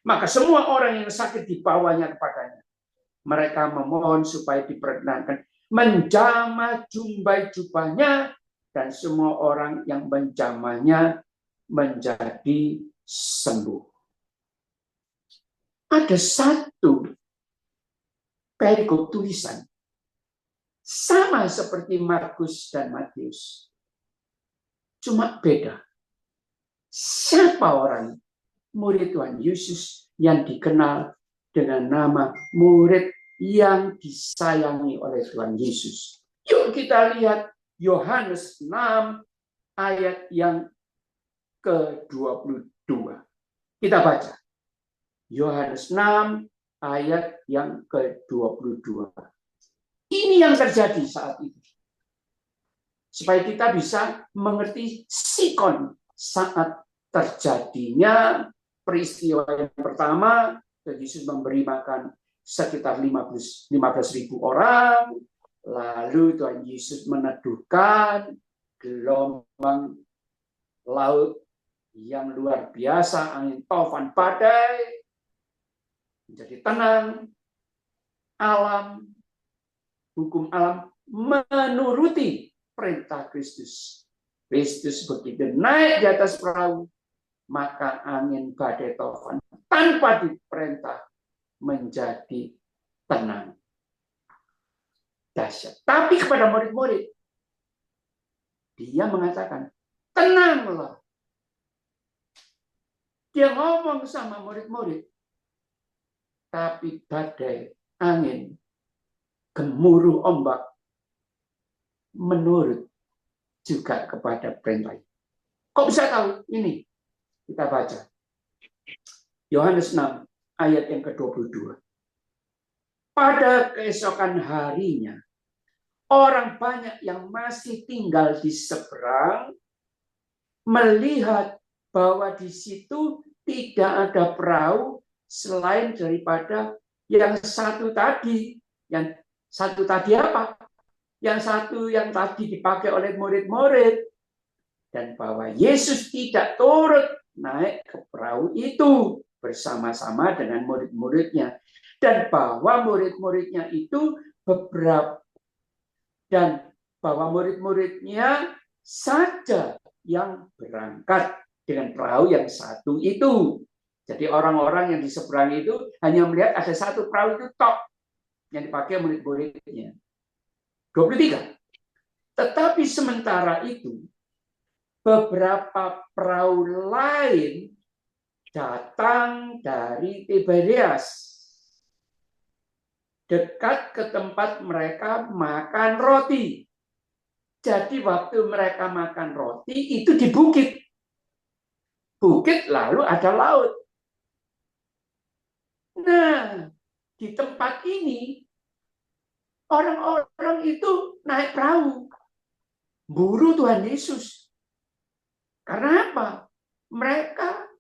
Maka semua orang yang sakit dibawanya kepadanya. Mereka memohon supaya diperkenankan menjamah jumbai jubahnya, dan semua orang yang menjamahnya menjadi sembuh. Ada satu perikop tulisan sama seperti Markus dan Matius, cuma beda. Siapa orang murid Tuhan Yesus yang dikenal dengan nama murid yang disayangi oleh Tuhan Yesus? Yuk kita lihat Yohanes 6 ayat yang ke-22. Kita baca. Yohanes 6 ayat yang ke-22. Ini yang terjadi saat itu. Supaya kita bisa mengerti sikon saat terjadinya peristiwa yang pertama, Yesus memberi makan sekitar 15.000 orang, lalu Tuhan Yesus meneduhkan gelombang laut yang luar biasa, angin taufan badai menjadi tenang, alam, hukum alam menuruti perintah Kristus. Kristus begitu naik di atas perahu, maka angin badai taufan tanpa diperintah menjadi tenang. Dahsyat. Tapi kepada murid-murid, dia mengatakan, tenanglah. Dia ngomong sama murid-murid, tapi badai, angin, gemuruh ombak menurut juga kepada perintah. Kok bisa tahu? Ini kita baca. Yohanes 6 ayat yang ke-22. Pada keesokan harinya, orang banyak yang masih tinggal di seberang melihat bahwa di situ tidak ada perahu selain daripada yang satu tadi. Yang satu tadi apa? Yang satu yang tadi dipakai oleh murid-murid. Dan bahwa Yesus tidak turut naik ke perahu itu bersama-sama dengan murid-muridnya. Dan bahwa murid-muridnya itu beberapa, dan bahwa murid-muridnya saja yang berangkat dengan perahu yang satu itu. Jadi orang-orang yang di seberang itu hanya melihat ada satu perahu itu tok yang dipakai murid-muridnya. 23. Tetapi sementara itu beberapa perahu lain datang dari Tiberias dekat ke tempat mereka makan roti. Jadi waktu mereka makan roti itu di bukit. Bukit lalu ada laut. Nah, di tempat ini orang-orang itu naik perahu. Buru Tuhan Yesus. Karena apa? Mereka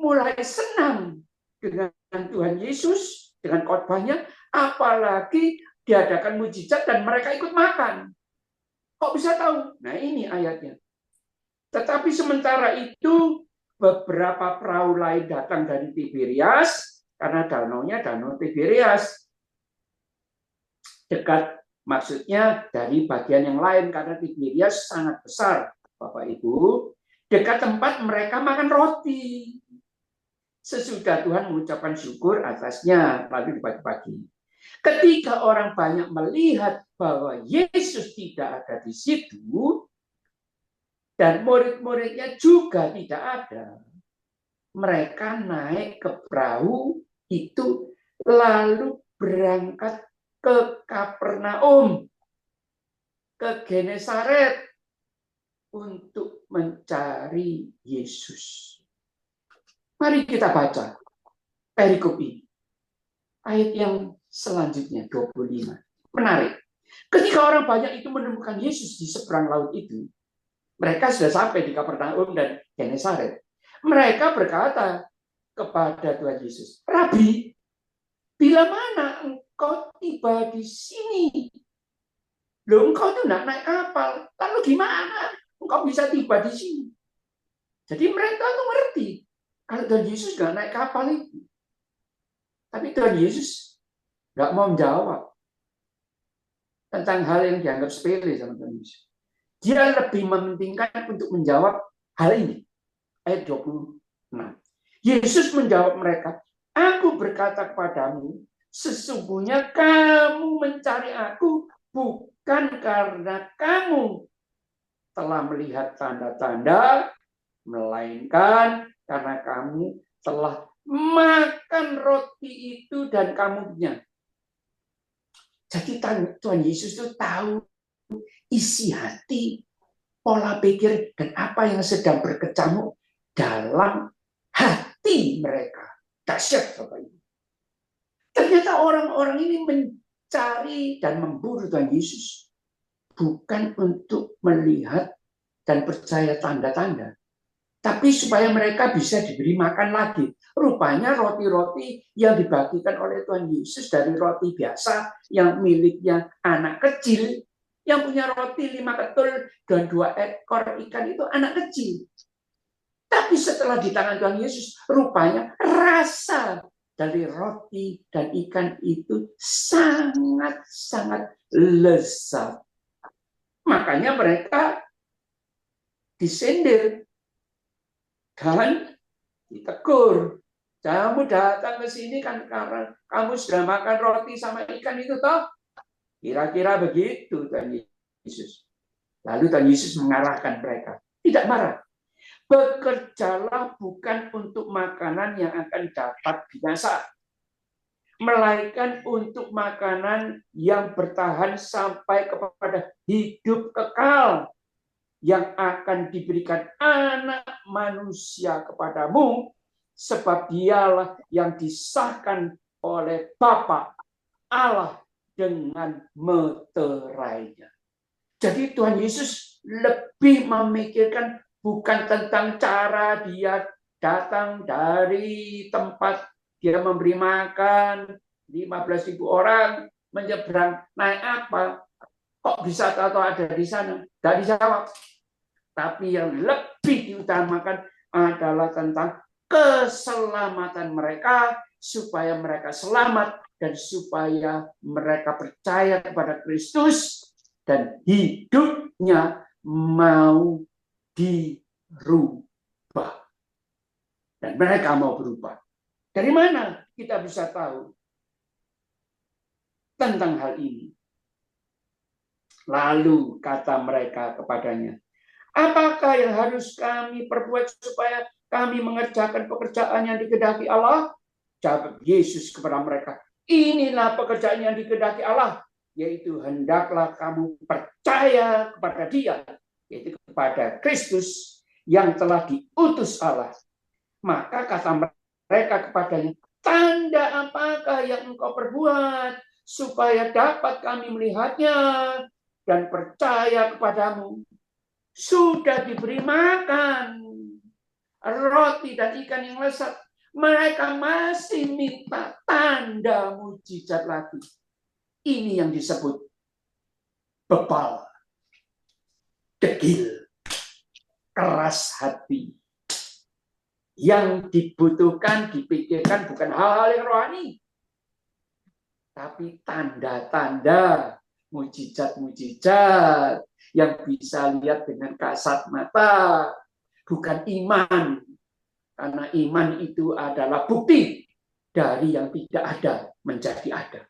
mulai senang dengan Tuhan Yesus, dengan khotbahnya, apalagi diadakan mujizat dan mereka ikut makan. Kok bisa tahu? Nah ini ayatnya. Tetapi sementara itu beberapa perahu lain datang dari Tiberias, karena danaunya danau Tiberias. Dekat, maksudnya dari bagian yang lain, karena Tiberias sangat besar, Bapak Ibu. Dekat tempat mereka makan roti. Sesudah Tuhan mengucapkan syukur atasnya, lalu dibagi-bagi. Ketika orang banyak melihat bahwa Yesus tidak ada di situ, dan murid-muridnya juga tidak ada, mereka naik ke perahu itu, lalu berangkat ke Kapernaum, ke Genesaret, untuk mencari Yesus. Mari kita baca perikop ini. Ayat yang selanjutnya, 25. Menarik. Ketika orang banyak itu menemukan Yesus di seberang laut itu, mereka sudah sampai di Kapernaum dan Genesaret. Mereka berkata kepada Tuhan Yesus, Rabi, bila mana engkau tiba di sini? Loh, engkau tuh nggak naik kapal. Lalu gimana engkau bisa tiba di sini? Jadi mereka tuh ngerti kalau Tuhan Yesus nggak naik kapal itu. Tapi Tuhan Yesus nggak mau menjawab tentang hal yang dianggap sepele sama Tuhan Yesus. Dia lebih mementingkan untuk menjawab hal ini. Ayat 26. Yesus menjawab mereka, Aku berkata kepadamu, sesungguhnya kamu mencari aku bukan karena kamu telah melihat tanda-tanda, melainkan karena kamu telah makan roti itu dan kamu punya. Jadi Tuhan Yesus itu tahu isi hati, pola pikir, dan apa yang sedang berkecamuk dalam hati mereka. Dahsyat, Bapak Ibu. Ternyata orang-orang ini mencari dan memburu Tuhan Yesus bukan untuk melihat dan percaya tanda-tanda, tapi supaya mereka bisa diberi makan lagi. Rupanya roti-roti yang dibagikan oleh Tuhan Yesus dari roti biasa yang miliknya anak kecil Yang punya roti 5 ketul dan 2 ekor ikan itu anak kecil. Tapi setelah di tangan Tuhan Yesus, rupanya rasa dari roti dan ikan itu sangat-sangat lezat. Makanya mereka disindir dan ditegur. Kamu datang ke sini kan karena kamu sudah makan roti sama ikan itu toh? Kira-kira begitu Tuhan Yesus. Lalu Tuhan Yesus mengarahkan mereka. Tidak marah. Bekerjalah bukan untuk makanan yang akan dapat binasa, melainkan untuk makanan yang bertahan sampai kepada hidup kekal yang akan diberikan Anak Manusia kepadamu, sebab Dialah yang disahkan oleh Bapa Allah dengan meterainya. Jadi Tuhan Yesus lebih memikirkan bukan tentang cara dia datang dari tempat dia memberi makan 15.000 orang, menyeberang naik apa, kok bisa tahu ada di sana? Tidak dijawab. Tapi yang lebih diutamakan adalah tentang keselamatan mereka, supaya mereka selamat dan supaya mereka percaya kepada Kristus dan hidupnya mau dirubah. Dan mereka mau berubah. Dari mana kita bisa tahu tentang hal ini? Lalu kata mereka kepadanya, apakah yang harus kami perbuat supaya kami mengerjakan pekerjaan yang dikehendaki Allah? Jawab Yesus kepada mereka, inilah pekerjaan yang dikehendaki Allah, yaitu hendaklah kamu percaya kepada Dia, yaitu kepada Kristus yang telah diutus Allah. Maka kata mereka kepadanya, tanda apakah yang engkau perbuat supaya dapat kami melihatnya dan percaya kepadamu? Sudah diberi makan roti dan ikan yang lezat, mereka masih minta tanda mujizat lagi. Ini yang disebut bebal, degil, keras hati. Yang dibutuhkan, dipikirkan bukan hal-hal yang rohani, tapi tanda-tanda, mujizat-mujizat yang bisa lihat dengan kasat mata, bukan iman. Karena iman itu adalah bukti dari yang tidak ada menjadi ada.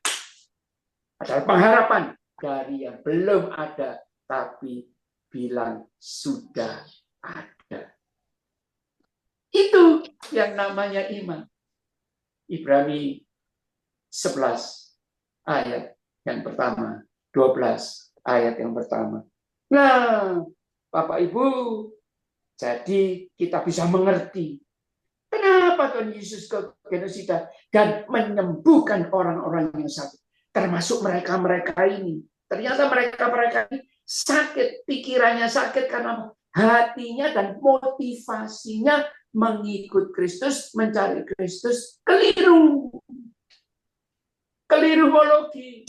Adalah pengharapan dari yang belum ada, tapi bilang sudah ada. Itu yang namanya iman. Ibrani 11 ayat yang pertama, 12 ayat yang pertama. Nah, Bapak Ibu, jadi kita bisa mengerti kenapa Tuhan Yesus ke genosida dan menyembuhkan orang-orang yang sakit, termasuk mereka-mereka ini. Ternyata mereka-mereka ini sakit, pikirannya sakit karena hatinya dan motivasinya mengikut Kristus, mencari Kristus, keliru. Keliruologi.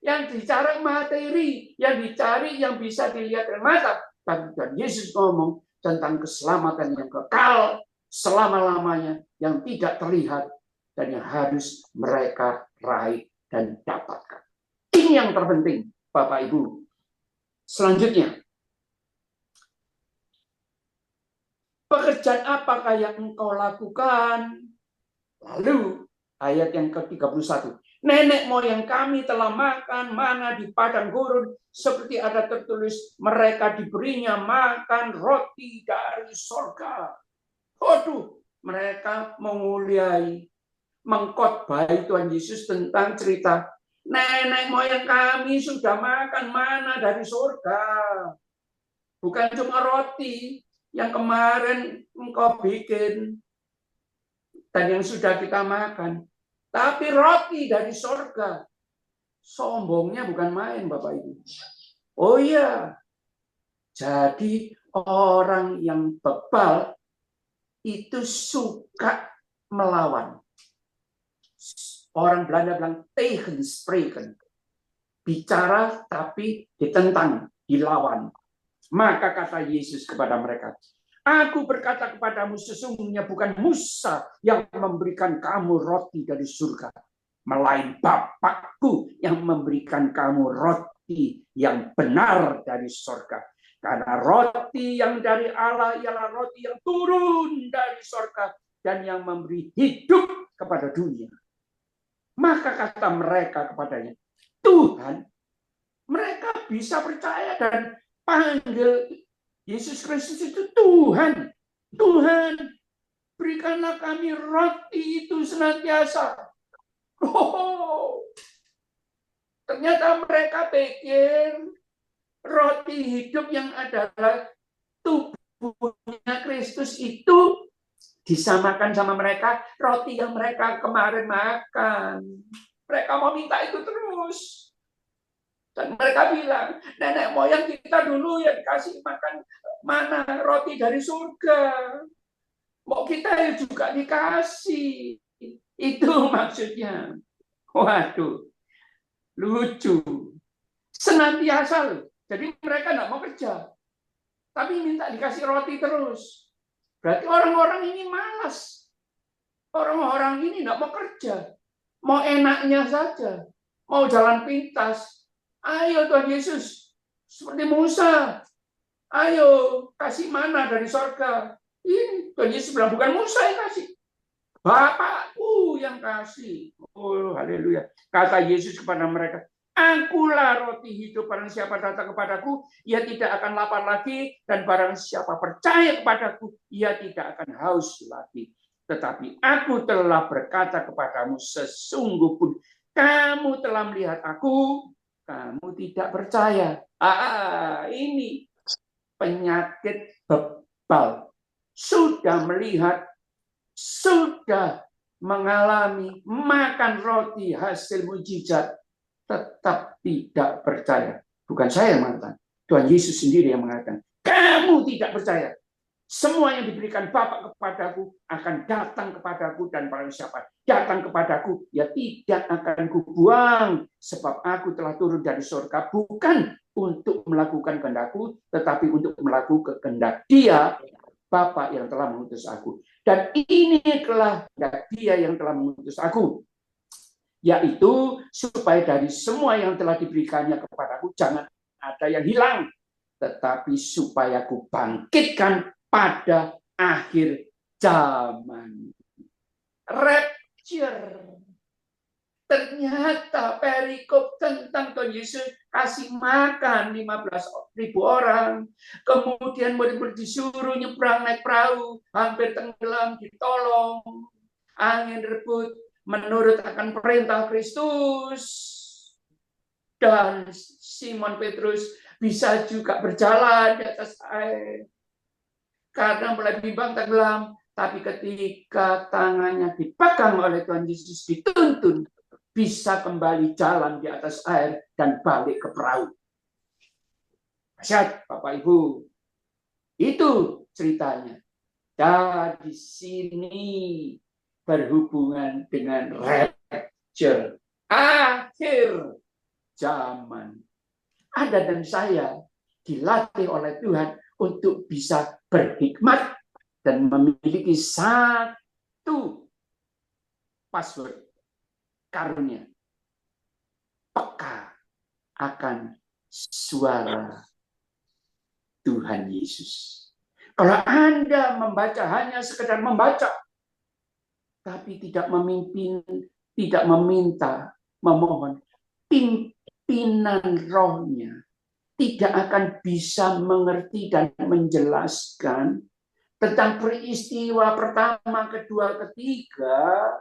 Yang dicari materi, yang dicari yang bisa dilihat dengan mata. Tapi Tuhan Yesus ngomong tentang keselamatan yang kekal selama-lamanya, yang tidak terlihat dan yang harus mereka raih dan dapatkan. Ini yang terpenting, Bapak Ibu. Selanjutnya, pekerjaan apakah yang engkau lakukan? Lalu ayat yang ke-31. Nenek moyang kami telah makan mana di padang gurun, seperti ada tertulis, mereka diberinya makan roti dari sorga. Waduh, mereka menguliai, mengkhotbahi Tuhan Yesus tentang cerita nenek moyang kami sudah makan mana dari sorga. Bukan cuma roti yang kemarin engkau bikin dan yang sudah kita makan, tapi roti dari sorga. Sombongnya bukan main, Bapak Ibu. Oh iya, jadi orang yang bebal itu suka melawan. Orang Belanda bilang tegenspreken. bicara tapi ditentang, dilawan. Maka kata Yesus kepada mereka, aku berkata kepadamu, sesungguhnya bukan Musa yang memberikan kamu roti dari surga, melainkan Bapakku yang memberikan kamu roti yang benar dari surga. Karena roti yang dari Allah ialah roti yang turun dari surga dan yang memberi hidup kepada dunia. Maka kata mereka kepadanya, Tuhan, mereka bisa percaya dan panggil Yesus Kristus itu Tuhan. Tuhan, berikanlah kami roti itu senantiasa. Oh, ternyata mereka pikir roti hidup yang adalah tubuhnya Kristus itu disamakan sama mereka roti yang mereka kemarin makan. Mereka mau minta itu terus. Dan mereka bilang, nenek moyang kita dulu yang kasih makan mana roti dari surga. Mau kita juga dikasih. Itu maksudnya. Waduh, lucu. Senantiasa loh. Jadi mereka nggak mau kerja. Tapi minta dikasih roti terus. Berarti orang-orang ini malas. Orang-orang ini nggak mau kerja. Mau enaknya saja. Mau jalan pintas. Ayo Tuhan Yesus. Seperti Musa. Ayo kasih mana dari surga. Ini Tuhan Yesus bilang bukan Musa yang kasih. Bapakku yang kasih. Oh, haleluya. Kata Yesus kepada mereka, Akulah roti hidup, barang siapa datang kepadaku, ia tidak akan lapar lagi, dan barang siapa percaya kepadaku, ia tidak akan haus lagi. Tetapi aku telah berkata kepadamu, sesungguh pun kamu telah melihat aku, kamu tidak percaya. Ini penyakit bebal. Sudah melihat, sudah mengalami makan roti hasil mujizat, tetap tidak percaya. Bukan saya yang mengatakan, Tuhan Yesus sendiri yang mengatakan, kamu tidak percaya. Semua yang diberikan Bapa kepadaku akan datang kepadaku, dan barang siapa datang kepadaku, ya tidak akan kubuang, sebab aku telah turun dari surga bukan untuk melakukan kehendakku, tetapi untuk melakukan kehendak Dia, Bapa yang telah mengutus aku. Dan inilah kehendak Dia yang telah mengutus aku, yaitu supaya dari semua yang telah diberikannya kepadaku jangan ada yang hilang, tetapi supaya aku bangkitkan pada akhir zaman. Rapture. Ternyata perikop tentang Tuhan Yesus kasih makan 15.000 orang. Kemudian murid-murid disuruh nyebrang naik perahu, hampir tenggelam, ditolong. Angin rebut, menurut akan perintah Kristus. Dan Simon Petrus bisa juga berjalan di atas air. Karena mulai bimbang tenggelam, tapi ketika tangannya dipegang oleh Tuhan Yesus, dituntun, bisa kembali jalan di atas air dan balik ke perahu. Dahsyat, Bapak Ibu. Itu ceritanya. Dan di sini berhubungan dengan rapture, akhir zaman. Anda dan saya dilatih oleh Tuhan untuk bisa berhikmat dan memiliki satu password, karunia, peka akan suara Tuhan Yesus. Kalau Anda membaca hanya sekedar membaca, tapi tidak memimpin, tidak meminta, memohon pimpinan rohnya, tidak akan bisa mengerti dan menjelaskan tentang peristiwa pertama, kedua, ketiga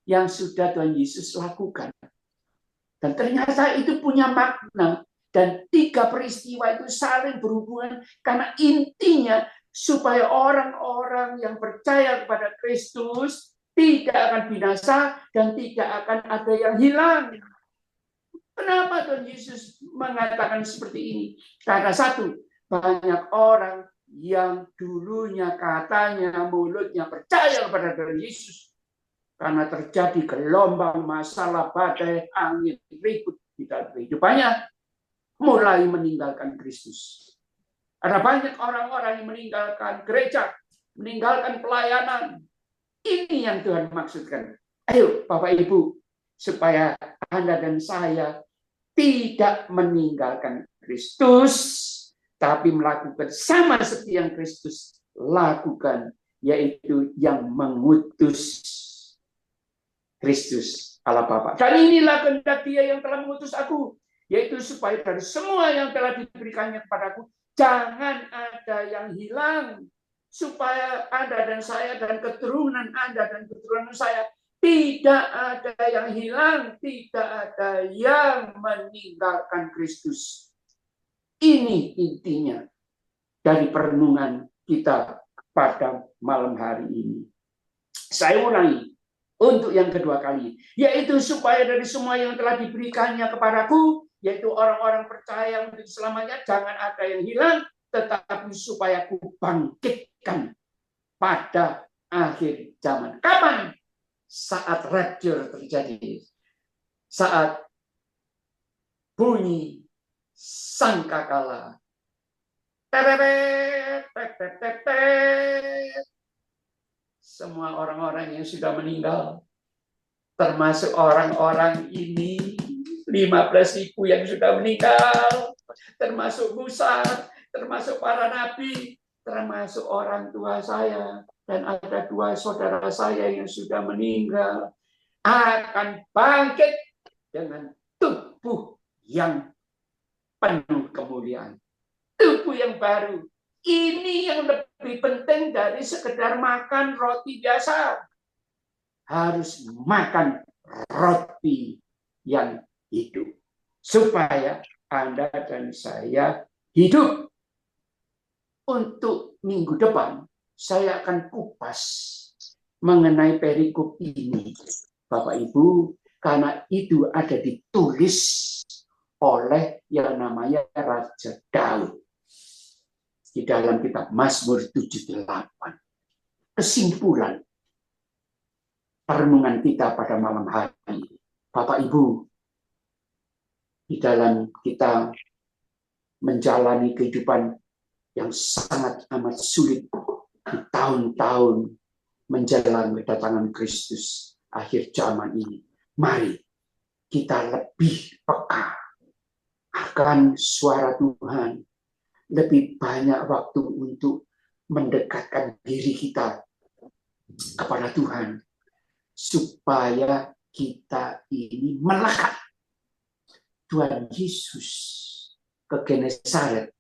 yang sudah Tuhan Yesus lakukan. Dan ternyata itu punya makna. Dan tiga peristiwa itu saling berhubungan karena intinya supaya orang-orang yang percaya kepada Kristus tidak akan binasa dan tidak akan ada yang hilang. Kenapa Tuhan Yesus mengatakan seperti ini? Karena satu, banyak orang yang dulunya katanya mulutnya percaya kepada Tuhan Yesus. Karena terjadi gelombang, masalah, badai, angin, ribut, di dalam kehidupannya mulai meninggalkan Kristus. Ada banyak orang-orang yang meninggalkan gereja, meninggalkan pelayanan. Ini yang Tuhan maksudkan. Ayo Bapak Ibu, supaya Anda dan saya tidak meninggalkan Kristus, tapi melakukan sama seperti yang Kristus lakukan, yaitu yang mengutus Kristus Allah Bapa. Dan inilah kehendak Dia yang telah mengutus aku, yaitu supaya dari semua yang telah diberikannya kepadaku, jangan ada yang hilang, supaya Anda dan saya dan keturunan Anda dan keturunan saya tidak ada yang hilang, tidak ada yang meninggalkan Kristus. Ini intinya dari perenungan kita pada malam hari ini. Saya ulangi untuk yang kedua kali, yaitu supaya dari semua yang telah diberikannya kepadaku, yaitu orang-orang percaya untuk selamanya, jangan ada yang hilang, tetapi supaya ku bangkitkan pada akhir zaman. Kapan? Saat rapture terjadi, saat bunyi sangkakala, semua orang-orang yang sudah meninggal, termasuk orang-orang ini 15.000 yang sudah meninggal, termasuk Musa, termasuk para nabi, termasuk orang tua saya, dan ada 2 saudara saya yang sudah meninggal, akan bangkit dengan tubuh yang penuh kemuliaan, tubuh yang baru. Ini yang lebih penting dari sekedar makan roti biasa. Harus makan roti yang hidup, supaya Anda dan saya hidup. Untuk minggu depan, saya akan kupas mengenai perikop ini, Bapak Ibu, karena itu ada ditulis oleh yang namanya Raja Daud di dalam kitab Mazmur 78. Kesimpulan perenungan kita pada malam hari ini, Bapak Ibu, di dalam kita menjalani kehidupan yang sangat amat sulit di tahun-tahun menjelang kedatangan Kristus akhir zaman ini, mari kita lebih peka akan suara Tuhan, lebih banyak waktu untuk mendekatkan diri kita kepada Tuhan, supaya kita ini melekat Tuhan Yesus ke Genesaret,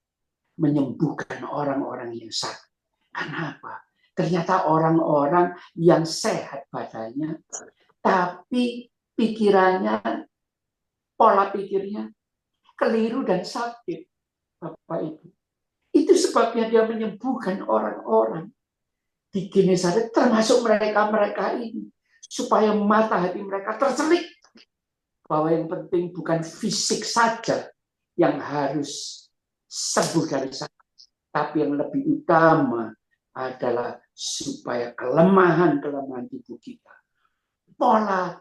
menyembuhkan orang-orang yang sakit. Kenapa? Ternyata orang-orang yang sehat badannya, tapi pikirannya, pola pikirnya keliru dan sakit, Bapak Ibu. Itu sebabnya dia menyembuhkan orang-orang di Genesaret, termasuk mereka-mereka ini, supaya mata hati mereka tercelik bahwa yang penting bukan fisik saja yang harus sembuh dari sakit, tapi yang lebih utama adalah supaya kelemahan-kelemahan tubuh kita, pola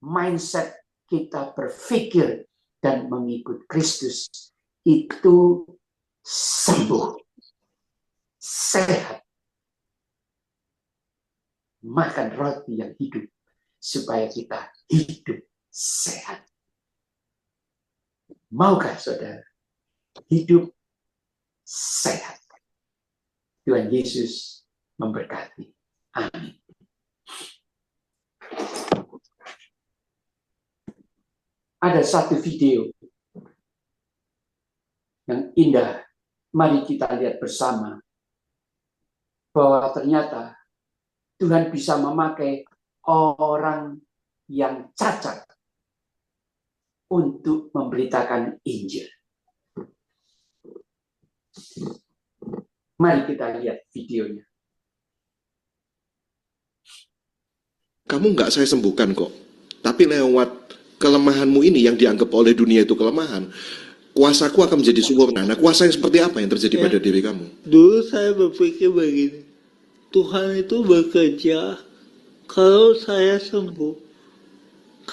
mindset kita berpikir dan mengikut Kristus itu sembuh, sehat. Makan roti yang hidup supaya kita hidup sehat. Maukah saudara hidup sehat? Tuhan Yesus memberkati. Amin. Ada satu video yang indah. Mari kita lihat bersama bahwa ternyata Tuhan bisa memakai orang yang cacat untuk memberitakan Injil. Mari kita lihat videonya. Kamu nggak saya sembuhkan kok. Tapi lewat kelemahanmu ini yang dianggap oleh dunia itu kelemahan, kuasaku akan menjadi sempurna. Nah, kuasa yang seperti apa yang terjadi pada diri kamu? Dulu saya berpikir begini, Tuhan itu bekerja kalau saya sembuh.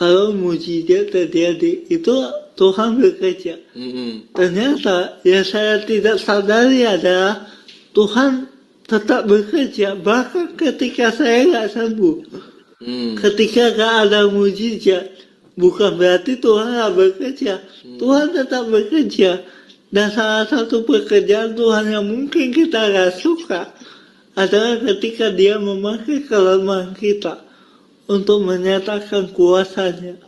kalau mujizat terjadi itu Tuhan bekerja. Ternyata yang saya tidak sadari adalah Tuhan tetap bekerja bahkan ketika saya nggak sembuh. Ketika nggak ada mujizat, bukan berarti Tuhan nggak bekerja. Tuhan tetap bekerja. Dan salah satu pekerjaan Tuhan yang mungkin kita nggak suka adalah ketika Dia memakai kelemahan kita untuk menyatakan kuasanya.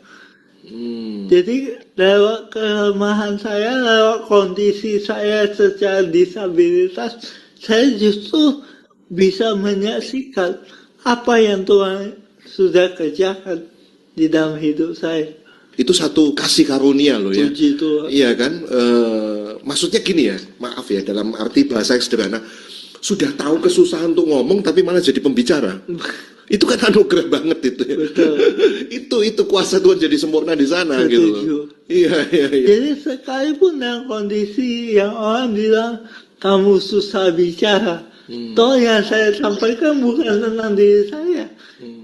Jadi lewat kelemahan saya, lewat kondisi saya secara disabilitas, saya justru bisa menyaksikan apa yang Tuhan sudah kerjakan di dalam hidup saya. Itu satu kasih karunia loh ya. Puji Tuhan. Iya kan, maksudnya gini ya, maaf ya, dalam arti bahasa yang sederhana, sudah tahu kesusahan untuk ngomong tapi malah jadi pembicara. Itu kan anugerah banget itu ya. Betul. itu kuasa Tuhan jadi sempurna di sana. Setuju. Gitu. Iya. Jadi sekalipun dalam kondisi yang orang bilang kamu susah bicara, toh yang saya sampaikan bukan tentang diri saya.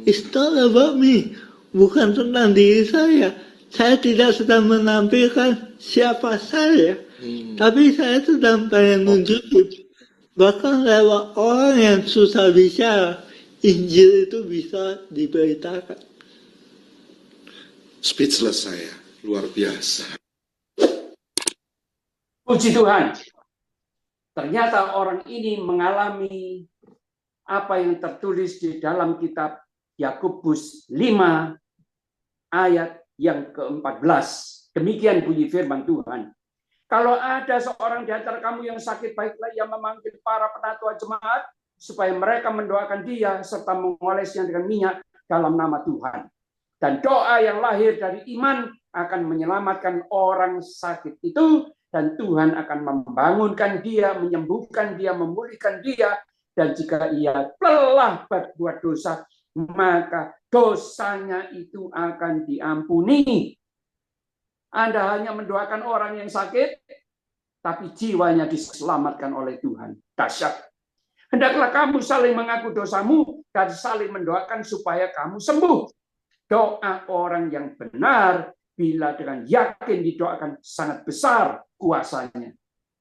It's not about me. Bukan tentang diri saya. Saya tidak sedang menampilkan siapa saya. Tapi saya sedang pengen nunjukin. Bahkan lewat orang yang susah bicara, Injil itu bisa diberitakan. Speechless saya, luar biasa. Puji Tuhan. Ternyata orang ini mengalami apa yang tertulis di dalam kitab Yakobus 5 ayat yang ke-14. Demikian bunyi firman Tuhan. Kalau ada seorang di antara kamu yang sakit, baiklah ia memanggil para penatua jemaat supaya mereka mendoakan dia serta mengolesnya dengan minyak dalam nama Tuhan. Dan doa yang lahir dari iman akan menyelamatkan orang sakit itu, dan Tuhan akan membangunkan dia, menyembuhkan dia, memulihkan dia. Dan jika ia telah berbuat dosa, maka dosanya itu akan diampuni. Anda hanya mendoakan orang yang sakit, tapi jiwanya diselamatkan oleh Tuhan. Dahsyat. Hendaklah kamu saling mengaku dosamu dan saling mendoakan supaya kamu sembuh. Doa orang yang benar bila dengan yakin didoakan sangat besar kuasanya.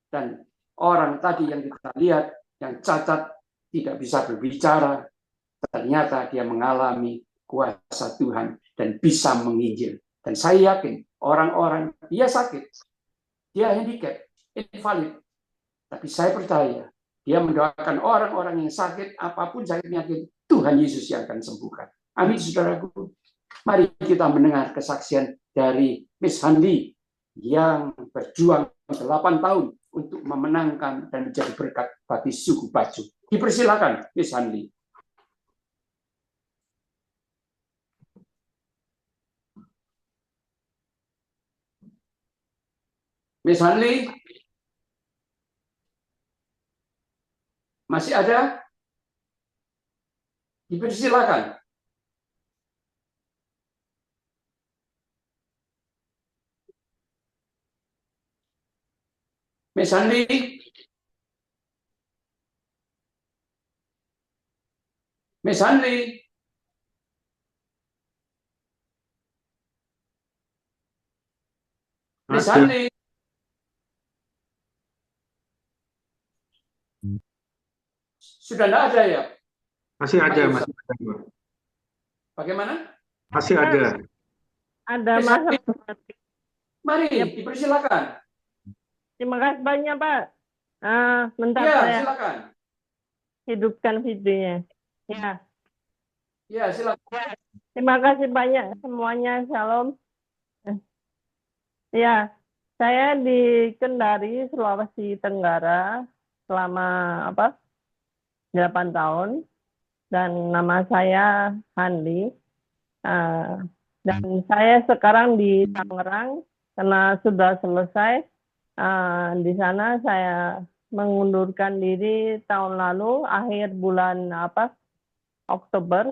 Dan orang tadi yang kita lihat, yang cacat, tidak bisa berbicara, ternyata dia mengalami kuasa Tuhan dan bisa menginjil. Dan saya yakin orang-orang, dia sakit, dia handicap, invalid, tapi saya percaya dia mendoakan orang-orang yang sakit, apapun sakitnya, Tuhan Yesus yang akan sembuhkan. Amin, saudaraku. Mari kita mendengar kesaksian dari Miss Hanli yang berjuang 8 tahun untuk memenangkan dan menjadi berkat bagi suku Bajo. Dipersilakan, Miss Hanli. Miss Hanli, masih ada? Dipersilakan. Miss Hanli. Miss Hanli. Miss Hanli. Sudah tidak ada ya? Masih ada, masih ada. Bagaimana? Masih ada. Ada masalah. Mari, dipersilakan. Terima kasih banyak, Pak. Bentar Ya, saya silakan. hidupkan videonya. Ya. Ya, silakan. Terima kasih banyak semuanya. Shalom. Ya, saya di Kendari, Sulawesi Tenggara selama 8 tahun, dan nama saya Hanli. Dan saya sekarang di Tangerang karena sudah selesai. Di sana saya mengundurkan diri tahun lalu akhir bulan Oktober.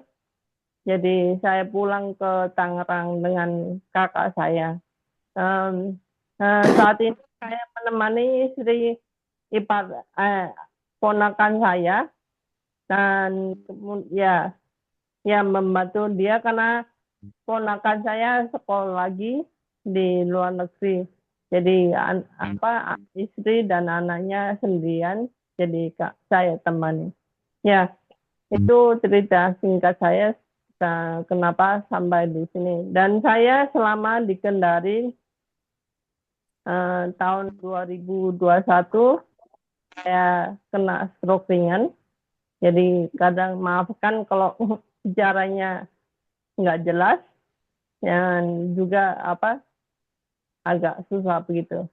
Jadi saya pulang ke Tangerang dengan kakak saya. Saat ini saya menemani istri ipar ponakan saya, dan ya membantu dia karena ponakan saya sekolah lagi di luar negeri. Jadi istri dan anaknya sendirian, jadi saya temani. Ya, itu cerita singkat saya kenapa sampai di sini. Dan saya selama di Kendari tahun 2021 saya kena stroke ringan. Jadi kadang maafkan kalau bicaranya nggak jelas dan juga agak susah begitu.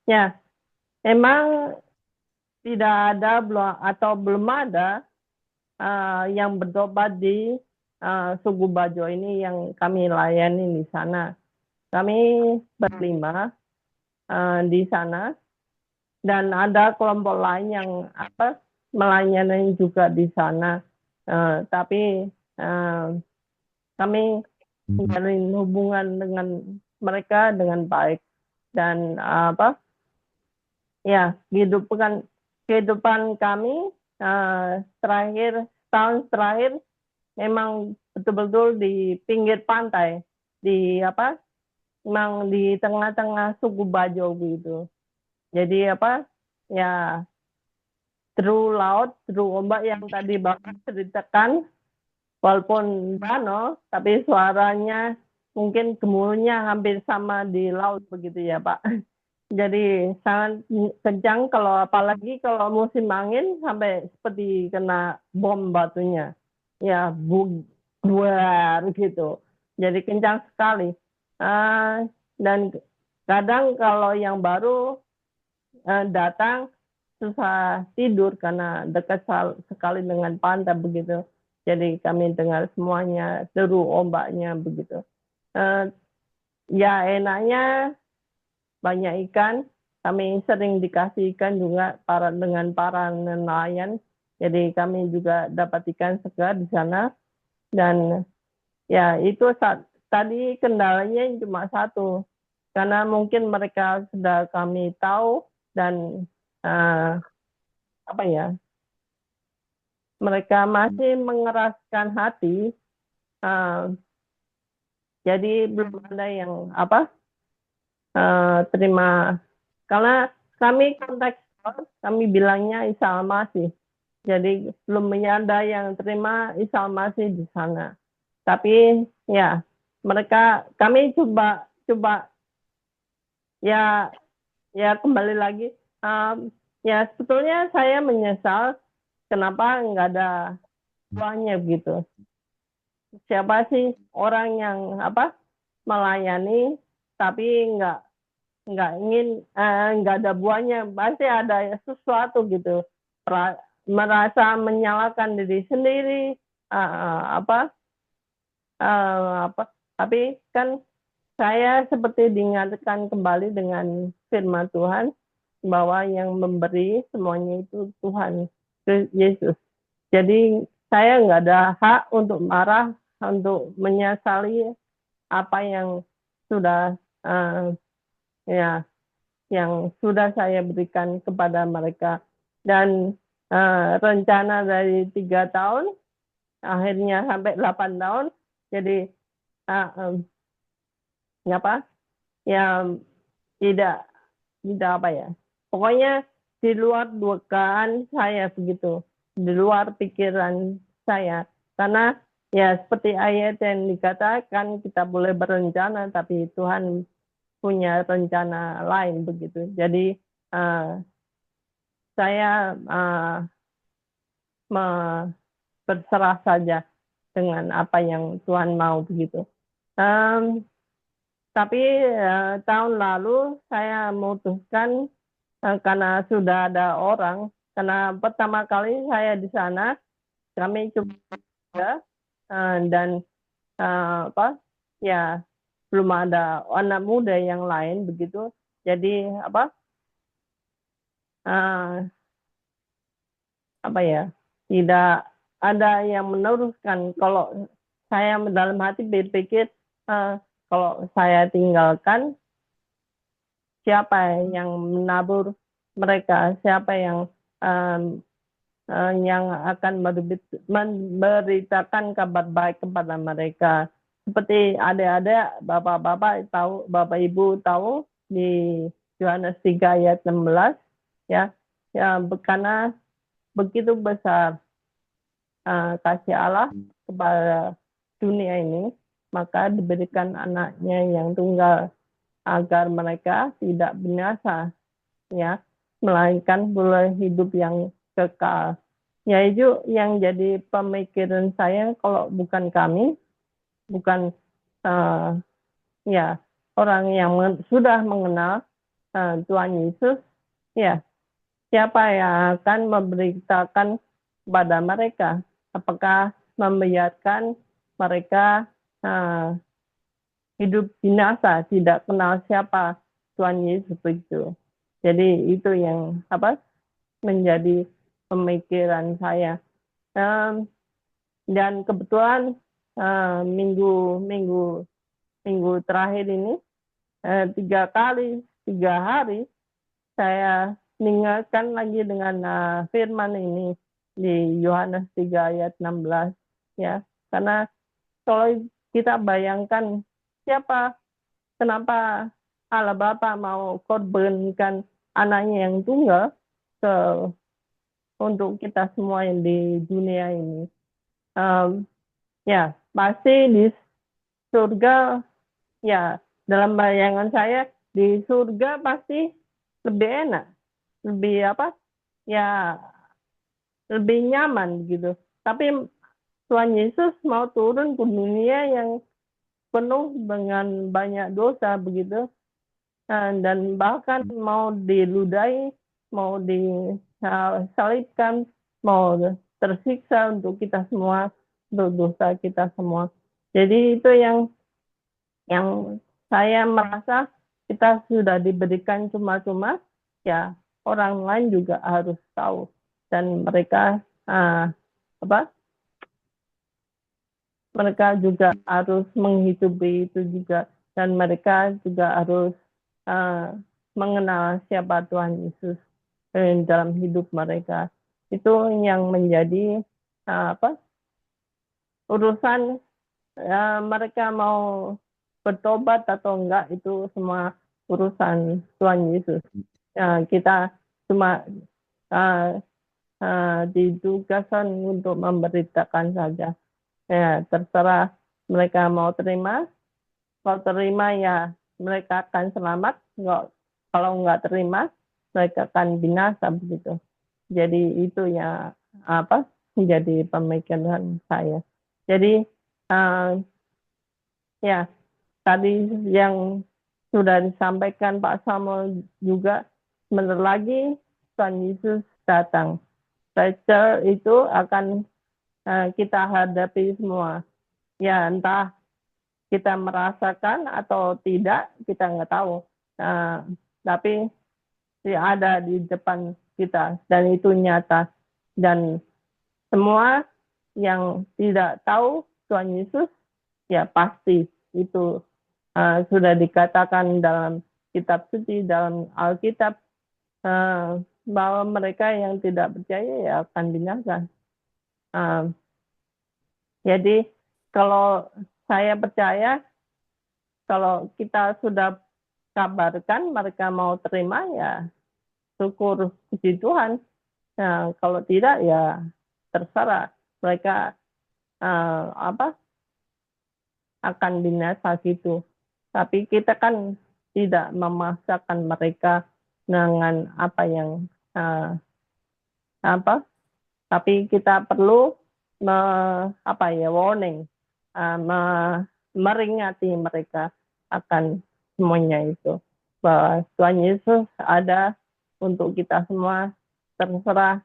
Ya, emang tidak ada belum ada yang bertobat di suku Bajo ini yang kami layani di sana. Kami berlima di sana dan ada kelompok lain yang melayani juga di sana. Tapi kami menjalin hubungan dengan mereka dengan baik dan kehidupan kami tahun terakhir memang betul-betul di pinggir pantai memang di tengah-tengah suku Bajo gitu. Jadi through laut, through ombak yang tadi Bapak ceritakan, walaupun danau, tapi suaranya mungkin gemuruhnya hampir sama di laut begitu ya Pak. Jadi sangat kencang apalagi kalau musim angin sampai seperti kena bom batunya. Ya, buar gitu. Jadi kencang sekali. Dan kadang kalau yang baru datang susah tidur karena dekat sekali dengan pantai begitu. Jadi kami dengar semuanya, deru ombaknya begitu. Ya enaknya banyak ikan. Kami sering dikasih ikan juga dengan para nelayan. Jadi kami juga dapat ikan segar di sana. Dan ya itu tadi kendalanya cuma satu. Karena mungkin mereka sudah kami tahu dan mereka masih mengeraskan hati. Jadi belum ada yang terima, karena kami kontak kami bilangnya Isa Al-Masih. Jadi belum ada yang terima Isa Al-Masih di sana. Tapi ya kami coba ya kembali lagi. Ya sebetulnya saya menyesal kenapa nggak ada buahnya begitu. Siapa sih orang yang melayani tapi nggak ingin nggak ada buahnya, pasti ada sesuatu gitu, merasa menyalahkan diri sendiri tapi kan saya seperti diingatkan kembali dengan firman Tuhan bahwa yang memberi semuanya itu Tuhan Yesus. Jadi saya nggak ada hak untuk marah, untuk menyesali apa yang sudah yang sudah saya berikan kepada mereka. Dan rencana dari 3 tahun akhirnya sampai 8 tahun. Jadi tidak pokoknya di luar dugaan saya begitu, di luar pikiran saya, karena ya seperti ayat yang dikatakan kita boleh berencana tapi Tuhan punya rencana lain begitu. Jadi saya berserah saja dengan apa yang Tuhan mau begitu. Tapi tahun lalu saya memutuskan karena sudah ada orang, karena pertama kali saya di sana kami coba dan belum ada anak muda yang lain begitu. Jadi tidak ada yang meneruskan. Kalau saya dalam hati berpikir kalau saya tinggalkan, siapa yang menabur mereka, siapa yang yang akan memberitakan kabar baik kepada mereka. Seperti adik-adik, bapak-bapak tahu, bapak ibu tahu di Yohanes 3 ayat 16 ya, karena begitu besar kasih Allah kepada dunia ini, maka diberikan anaknya yang tunggal agar mereka tidak binasa ya, melainkan boleh hidup yang kekal. Yaitu yang jadi pemikiran saya, kalau bukan kami, bukan ya orang yang sudah mengenal Tuhan Yesus, ya siapa yang akan memberitakan kepada mereka? Apakah membiarkan mereka hidup binasa, tidak kenal siapa Tuhan Yesus begitu? Jadi itu yang menjadi pemikiran saya. Dan kebetulan minggu terakhir ini 3 hari saya mengingatkan lagi dengan firman ini di Yohanes 3 ayat 16 ya, karena kalau kita bayangkan kenapa Allah Bapa mau korbankan anaknya yang tunggal untuk kita semua yang di dunia ini. Ya, pasti di surga, ya dalam bayangan saya di surga pasti lebih enak, lebih lebih nyaman gitu. Tapi Tuhan Yesus mau turun ke dunia yang penuh dengan banyak dosa begitu, dan bahkan mau diludahi, mau disalibkan, mau tersiksa untuk kita semua, untuk dosa kita semua. Jadi itu yang saya merasa kita sudah diberikan cuma-cuma, ya orang lain juga harus tahu, dan mereka mereka juga harus menghidupi itu juga, dan mereka juga harus mengenal siapa Tuhan Yesus dalam hidup mereka. Itu yang menjadi urusan mereka mau bertobat atau enggak, itu semua urusan Tuhan Yesus. Kita cuma ditugaskan untuk memberitakan saja. Ya, terserah mereka mau terima. Kalau terima ya mereka akan selamat. Kalau enggak terima, mereka akan binasa begitu. Jadi itu ya menjadi pemikiran saya. Jadi ya tadi yang sudah disampaikan Pak Samuel juga, sebentar lagi Tuhan Yesus datang. Rapture itu akan kita hadapi semua. Ya entah kita merasakan atau tidak, kita nggak tahu. Tapi ada di depan kita, dan itu nyata. Dan semua yang tidak tahu Tuhan Yesus, ya pasti itu sudah dikatakan dalam kitab suci, dalam Alkitab, bahwa mereka yang tidak percaya ya akan binasa. Jadi kalau saya percaya, kalau kita sudah kabarkan mereka mau terima, ya syukur puji Tuhan. Kalau tidak ya terserah, mereka akan binasa gitu. Tapi kita kan tidak memaksakan mereka dengan apa yang tapi kita perlu warning, meringati mereka akan semuanya itu, bahwa Tuhan Yesus ada untuk kita semua. Terserah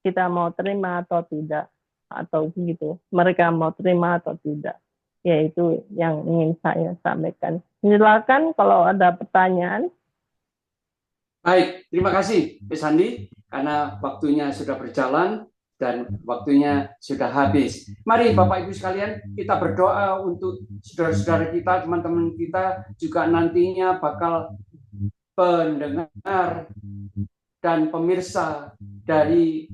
kita mau terima atau tidak, atau begitu mereka mau terima atau tidak. Yaitu yang ingin saya sampaikan. Silakan kalau ada pertanyaan. Baik, terima kasih Pak Sandi, karena waktunya sudah berjalan dan waktunya sudah habis. Mari Bapak Ibu sekalian, kita berdoa untuk saudara-saudara kita, teman-teman kita juga nantinya bakal pendengar dan pemirsa dari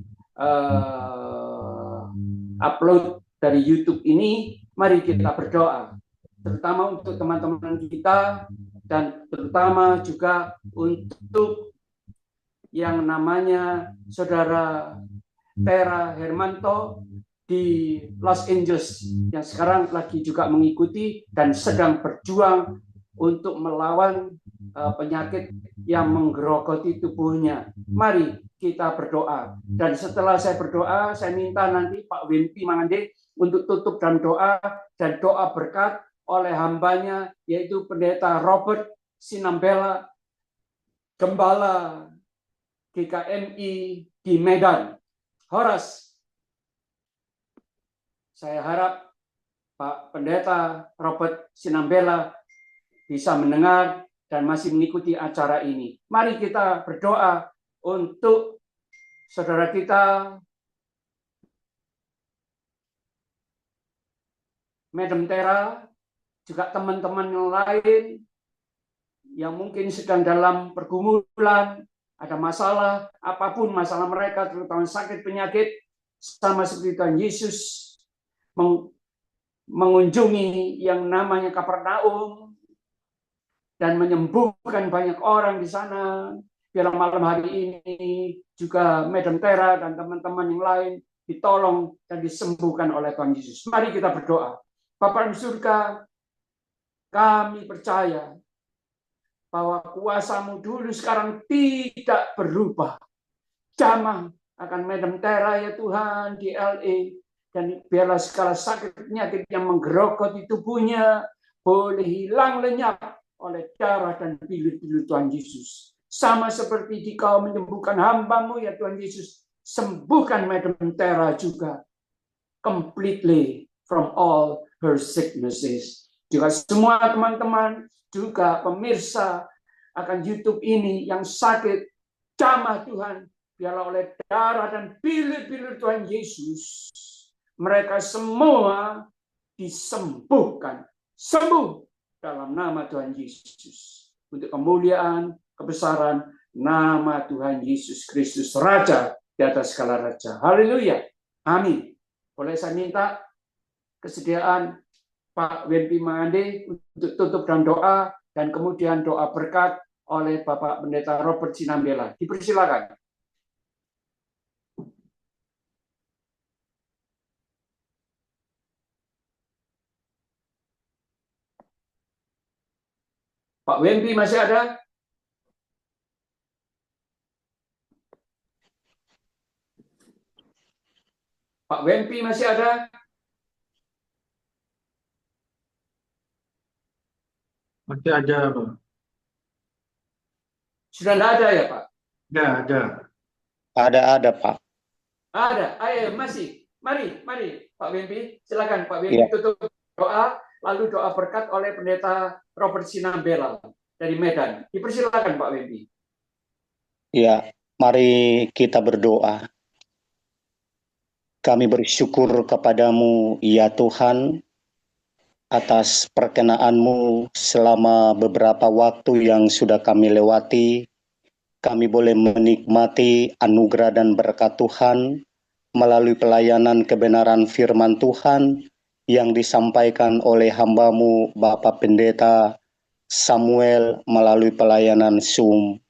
upload dari YouTube ini, mari kita berdoa, terutama untuk teman-teman kita dan terutama juga untuk yang namanya Saudara Tera Hermanto di Los Angeles yang sekarang lagi juga mengikuti dan sedang berjuang untuk melawan penyakit yang menggerogoti tubuhnya. Mari kita berdoa. Dan setelah saya berdoa, saya minta nanti Pak Wimpi Mangande untuk tutup dalam doa dan doa berkat oleh hambanya, yaitu Pendeta Robert Sinambela, Gembala GKMI di Medan. Horas, saya harap Pak Pendeta Robert Sinambela bisa mendengar dan masih mengikuti acara ini. Mari kita berdoa untuk saudara kita, Madam Tera, juga teman-teman yang lain yang mungkin sedang dalam pergumulan, ada masalah, apapun masalah mereka, terutama sakit penyakit, sama seperti Tuhan Yesus mengunjungi yang namanya Kapernaum dan menyembuhkan banyak orang di sana. Biar malam hari ini juga Madam Tera dan teman-teman yang lain ditolong dan disembuhkan oleh Tuhan Yesus. Mari kita berdoa. Bapa di surga, kami percaya bahwa kuasa-Mu dulu sekarang tidak berubah. Jamah akan Madam Tera ya Tuhan di LA, dan biarlah segala sakit penyakit yang menggerogoti tubuhnya boleh hilang lenyap oleh darah dan bilir-bilir Tuhan Yesus. Sama seperti Dikau menyembuhkan hamba-Mu ya Tuhan Yesus, sembuhkan Madam Tera juga completely from all her sicknesses. Juga semua teman-teman, juga pemirsa akan YouTube ini yang sakit, jamah Tuhan, biarlah oleh darah dan bilir-bilir Tuhan Yesus, mereka semua disembuhkan, sembuh dalam nama Tuhan Yesus. Untuk kemuliaan, kebesaran nama Tuhan Yesus Kristus, Raja di atas segala raja. Haleluya. Amin. Boleh saya minta kesediaan Pak Wimpi Mangande untuk tutup dalam doa dan kemudian doa berkat oleh Bapak Pendeta Robert Sinambela. Dipersilakan. Pak Wimpi masih ada? Pak Wimpi masih ada? Masih ada, Pak. Sudah tidak ada ya, Pak? Ada. Ada, Pak. Ada. Ayo, masih. Mari, Pak Wimpi. Silakan, Pak Wimpi, tutup doa, lalu doa berkat oleh Pendeta Robert Sinambela dari Medan. Dipersilakan, Pak Wimpi. Ya, mari kita berdoa. Kami bersyukur kepadamu, ya Tuhan, atas perkenan-Mu selama beberapa waktu yang sudah kami lewati. Kami boleh menikmati anugerah dan berkat Tuhan melalui pelayanan kebenaran firman Tuhan yang disampaikan oleh hamba-Mu Bapak Pendeta Samuel melalui pelayanan Zoom.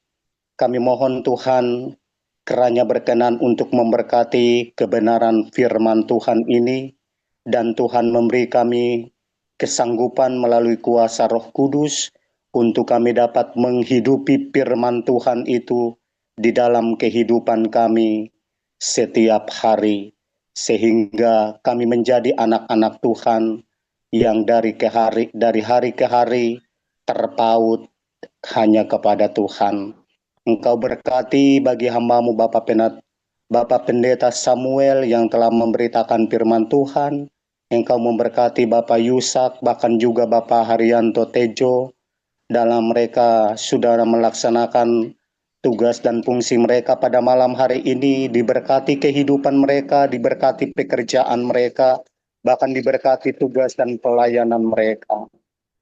Kami mohon Tuhan kiranya berkenan untuk memberkati kebenaran firman Tuhan ini, dan Tuhan memberi kami kesanggupan melalui kuasa Roh Kudus untuk kami dapat menghidupi firman Tuhan itu di dalam kehidupan kami setiap hari, sehingga kami menjadi anak-anak Tuhan yang dari hari ke hari terpaut hanya kepada Tuhan. Engkau berkati bagi hamba-Mu Bapak Pendeta Samuel yang telah memberitakan firman Tuhan. Engkau memberkati Bapak Yusak, bahkan juga Bapak Haryanto Tejo, dalam mereka sudah melaksanakan tugas dan fungsi mereka pada malam hari ini. Diberkati kehidupan mereka, diberkati pekerjaan mereka, bahkan diberkati tugas dan pelayanan mereka.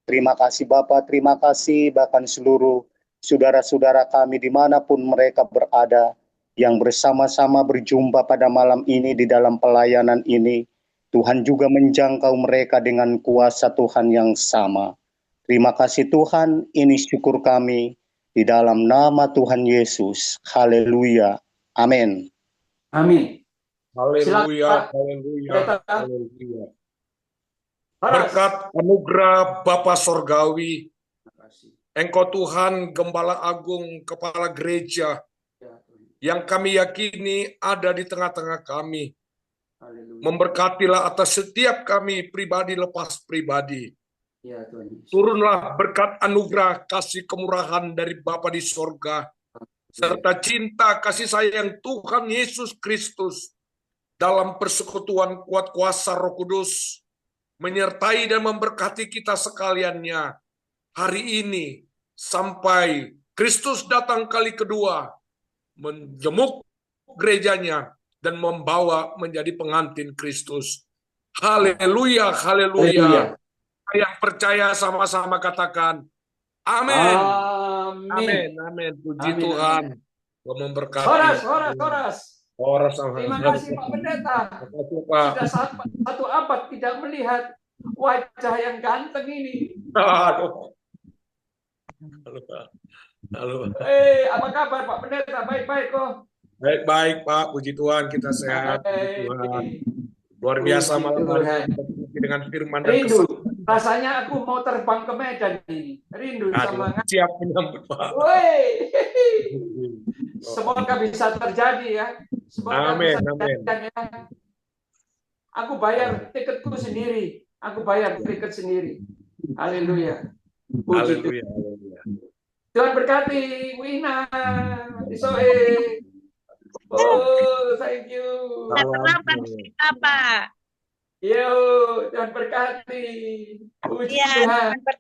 Terima kasih Bapak, terima kasih bahkan seluruh saudara-saudara kami dimanapun mereka berada, yang bersama-sama berjumpa pada malam ini di dalam pelayanan ini. Tuhan juga menjangkau mereka dengan kuasa Tuhan yang sama. Terima kasih Tuhan, ini syukur kami di dalam nama Tuhan Yesus. Haleluya. Amin. Amin. Haleluya, Silakan, haleluya, Pendeta. haleluya. Horas. Berkat anugerah Bapa Sorgawi, Terima kasih. Engkau Tuhan Gembala Agung, Kepala Gereja, Ya, Tuhan. yang kami yakini ada di tengah-tengah kami. Haleluya. Memberkatilah atas setiap kami pribadi lepas pribadi. Ya, Tuhan Yesus. Turunlah berkat anugerah kasih kemurahan dari Bapa di sorga, serta cinta kasih sayang Tuhan Yesus Kristus dalam persekutuan kuat kuasa Roh Kudus, menyertai dan memberkati kita sekaliannya hari ini sampai Kristus datang kali kedua, menjemuk gerejanya dan membawa menjadi pengantin Kristus. Haleluya, haleluya. Haleluya. Yang percaya sama-sama katakan amin. Amin. Amin, amin. Puji Amin, Tuhan. amin. Tuhan memberkati. Horas, horas, horas. Horas sama. Terima kasih Pak Pendeta. Terima kasih, Pak. Sudah satu abad tidak melihat wajah yang ganteng ini. Aduh. Halo, Pak. Halo, Pak. Apa kabar Pak Pendeta? Baik-baik kok. Baik-baik, Pak. Puji Tuhan, kita sehat. Puji Tuhan. Luar biasa Puji malam Tuhan. hari ini dengan firman dan Rindu. kesaksian. Rasanya aku mau terbang ke Medan ini. Rindu sama Aduh, siap menyambut, Pak. Woi. Semoga bisa terjadi ya. Semoga Amin, bisa amin. terjadi ya. Aku bayar tiketku sendiri. Aku bayar tiket sendiri. Haleluya. Puji Haleluya, Tuhan. haleluya. Tuhan berkati Wina, Isoe. Oh, thank you. Pak. Yo, Tuhan berkati. Puji Iya, Tuhan. Bapak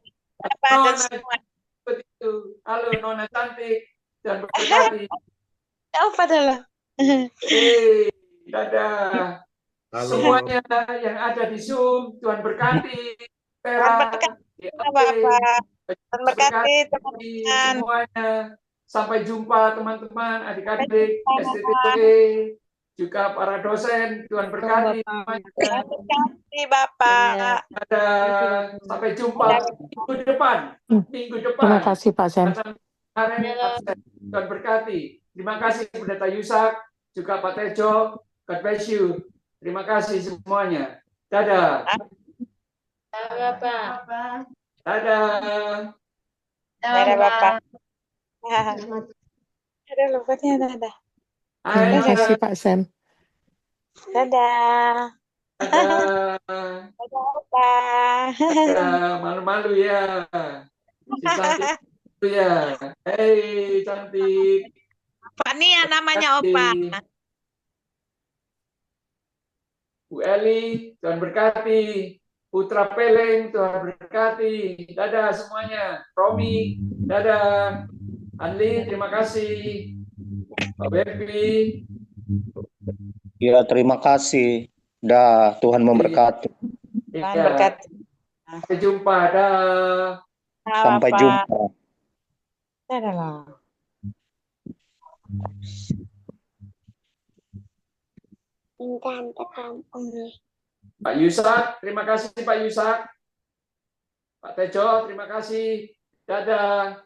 dan Nona semua. seperti itu. Halo Nona cantik. Tuhan berkati. Apa dulu? Dadah. Halo. Semuanya yang ada di Zoom, Tuhan berkati. Tera, Bapak. Tuhan berkati teman-teman. semuanya. Sampai jumpa teman-teman, adik-adik, STT, juga para dosen. Tuhan berkati. Tuhan berkati Bapak. Ada sampai jumpa minggu depan. Minggu depan. Terima kasih Pak Sen. Hari ini absen. Tuhan berkati. Terima kasih Pendeta Yusak, juga Pak Tejo. God bless you. Terima kasih semuanya. Dadah. Dadah Bapak. Dadah. Dadah Bapak. Ada lupanya dadah. Terima kasih Pak Sen. Dadah. Dadah. Dadah Bapak. Dadah. Malu-malu ya. Si cantik itu ya. Hei, cantik. Pak Nia namanya Opa. Bu Eli, Tuhan berkati. Putra Peleng, Tuhan berkati. Dadah semuanya. Romi, dadah. Anli, terima kasih. Pak Bepi. Ya, terima kasih. Dah, Tuhan memberkati. Tuhan Ya, berkati. sampai jumpa. Dah. Sampai Bapak. jumpa. Dadah lah. Pak Yusak, terima kasih Pak Yusak. Pak Tejo, terima kasih. Dadah.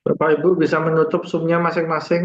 Bapak Ibu bisa menutup Zoom-nya masing-masing.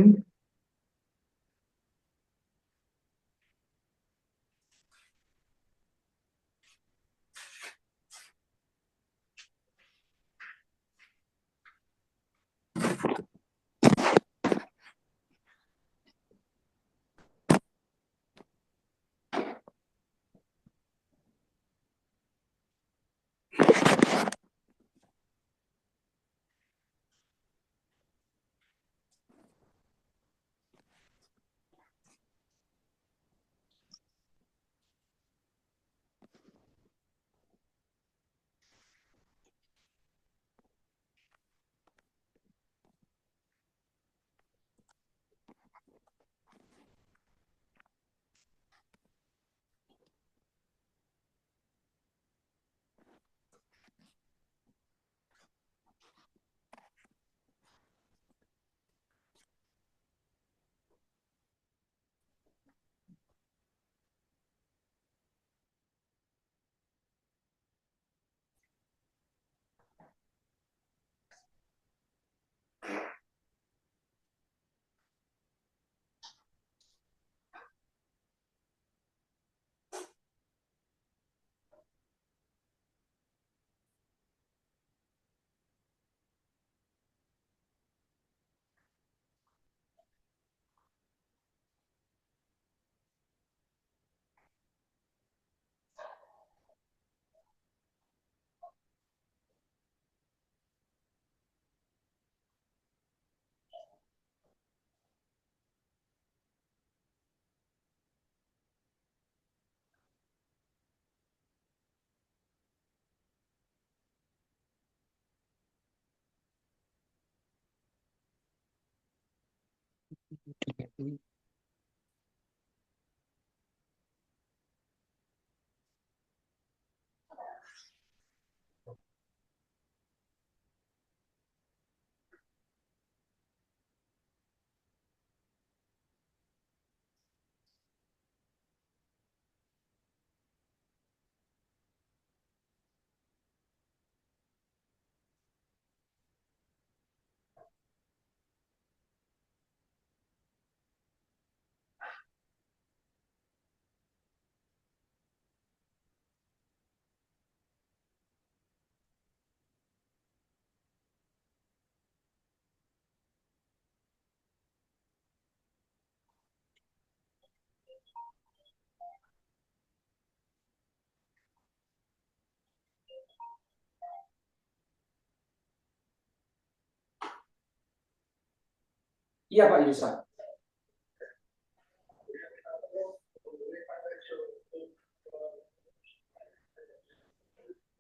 Iya Pak Yusa.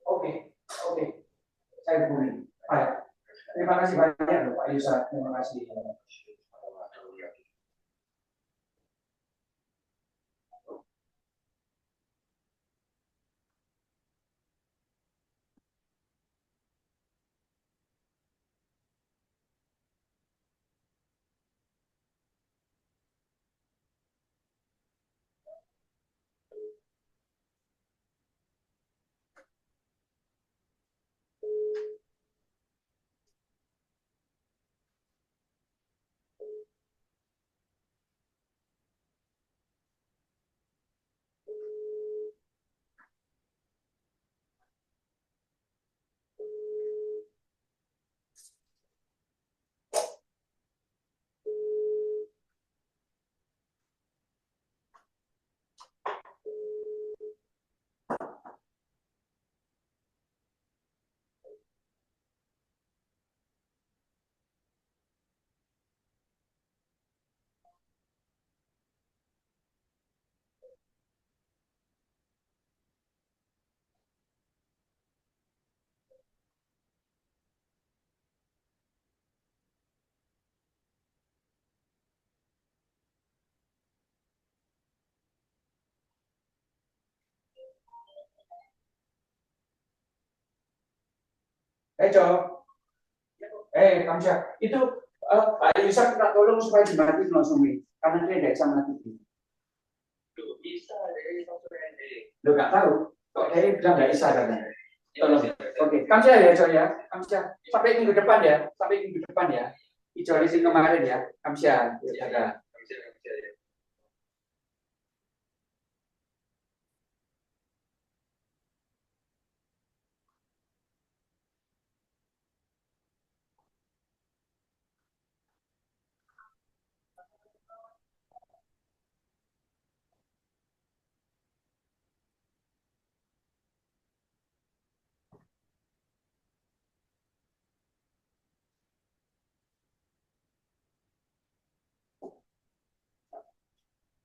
Oke, oke. Saya hubungi. Baik. Terima kasih banyak Pak Yusa. Terima kasih. Jo, Kamsya, itu Pak Yusa minta tolong supaya dimatiin langsung nih, karena dia tidak bisa mati. Bisa, lo nggak tahu, kok dia bilang nggak bisa katanya. Tolong, oke, Kamsya ya Jo ya, Kamsya, sampai minggu depan ya, Ijo di sini kemarin ya, Kamsya, jaga.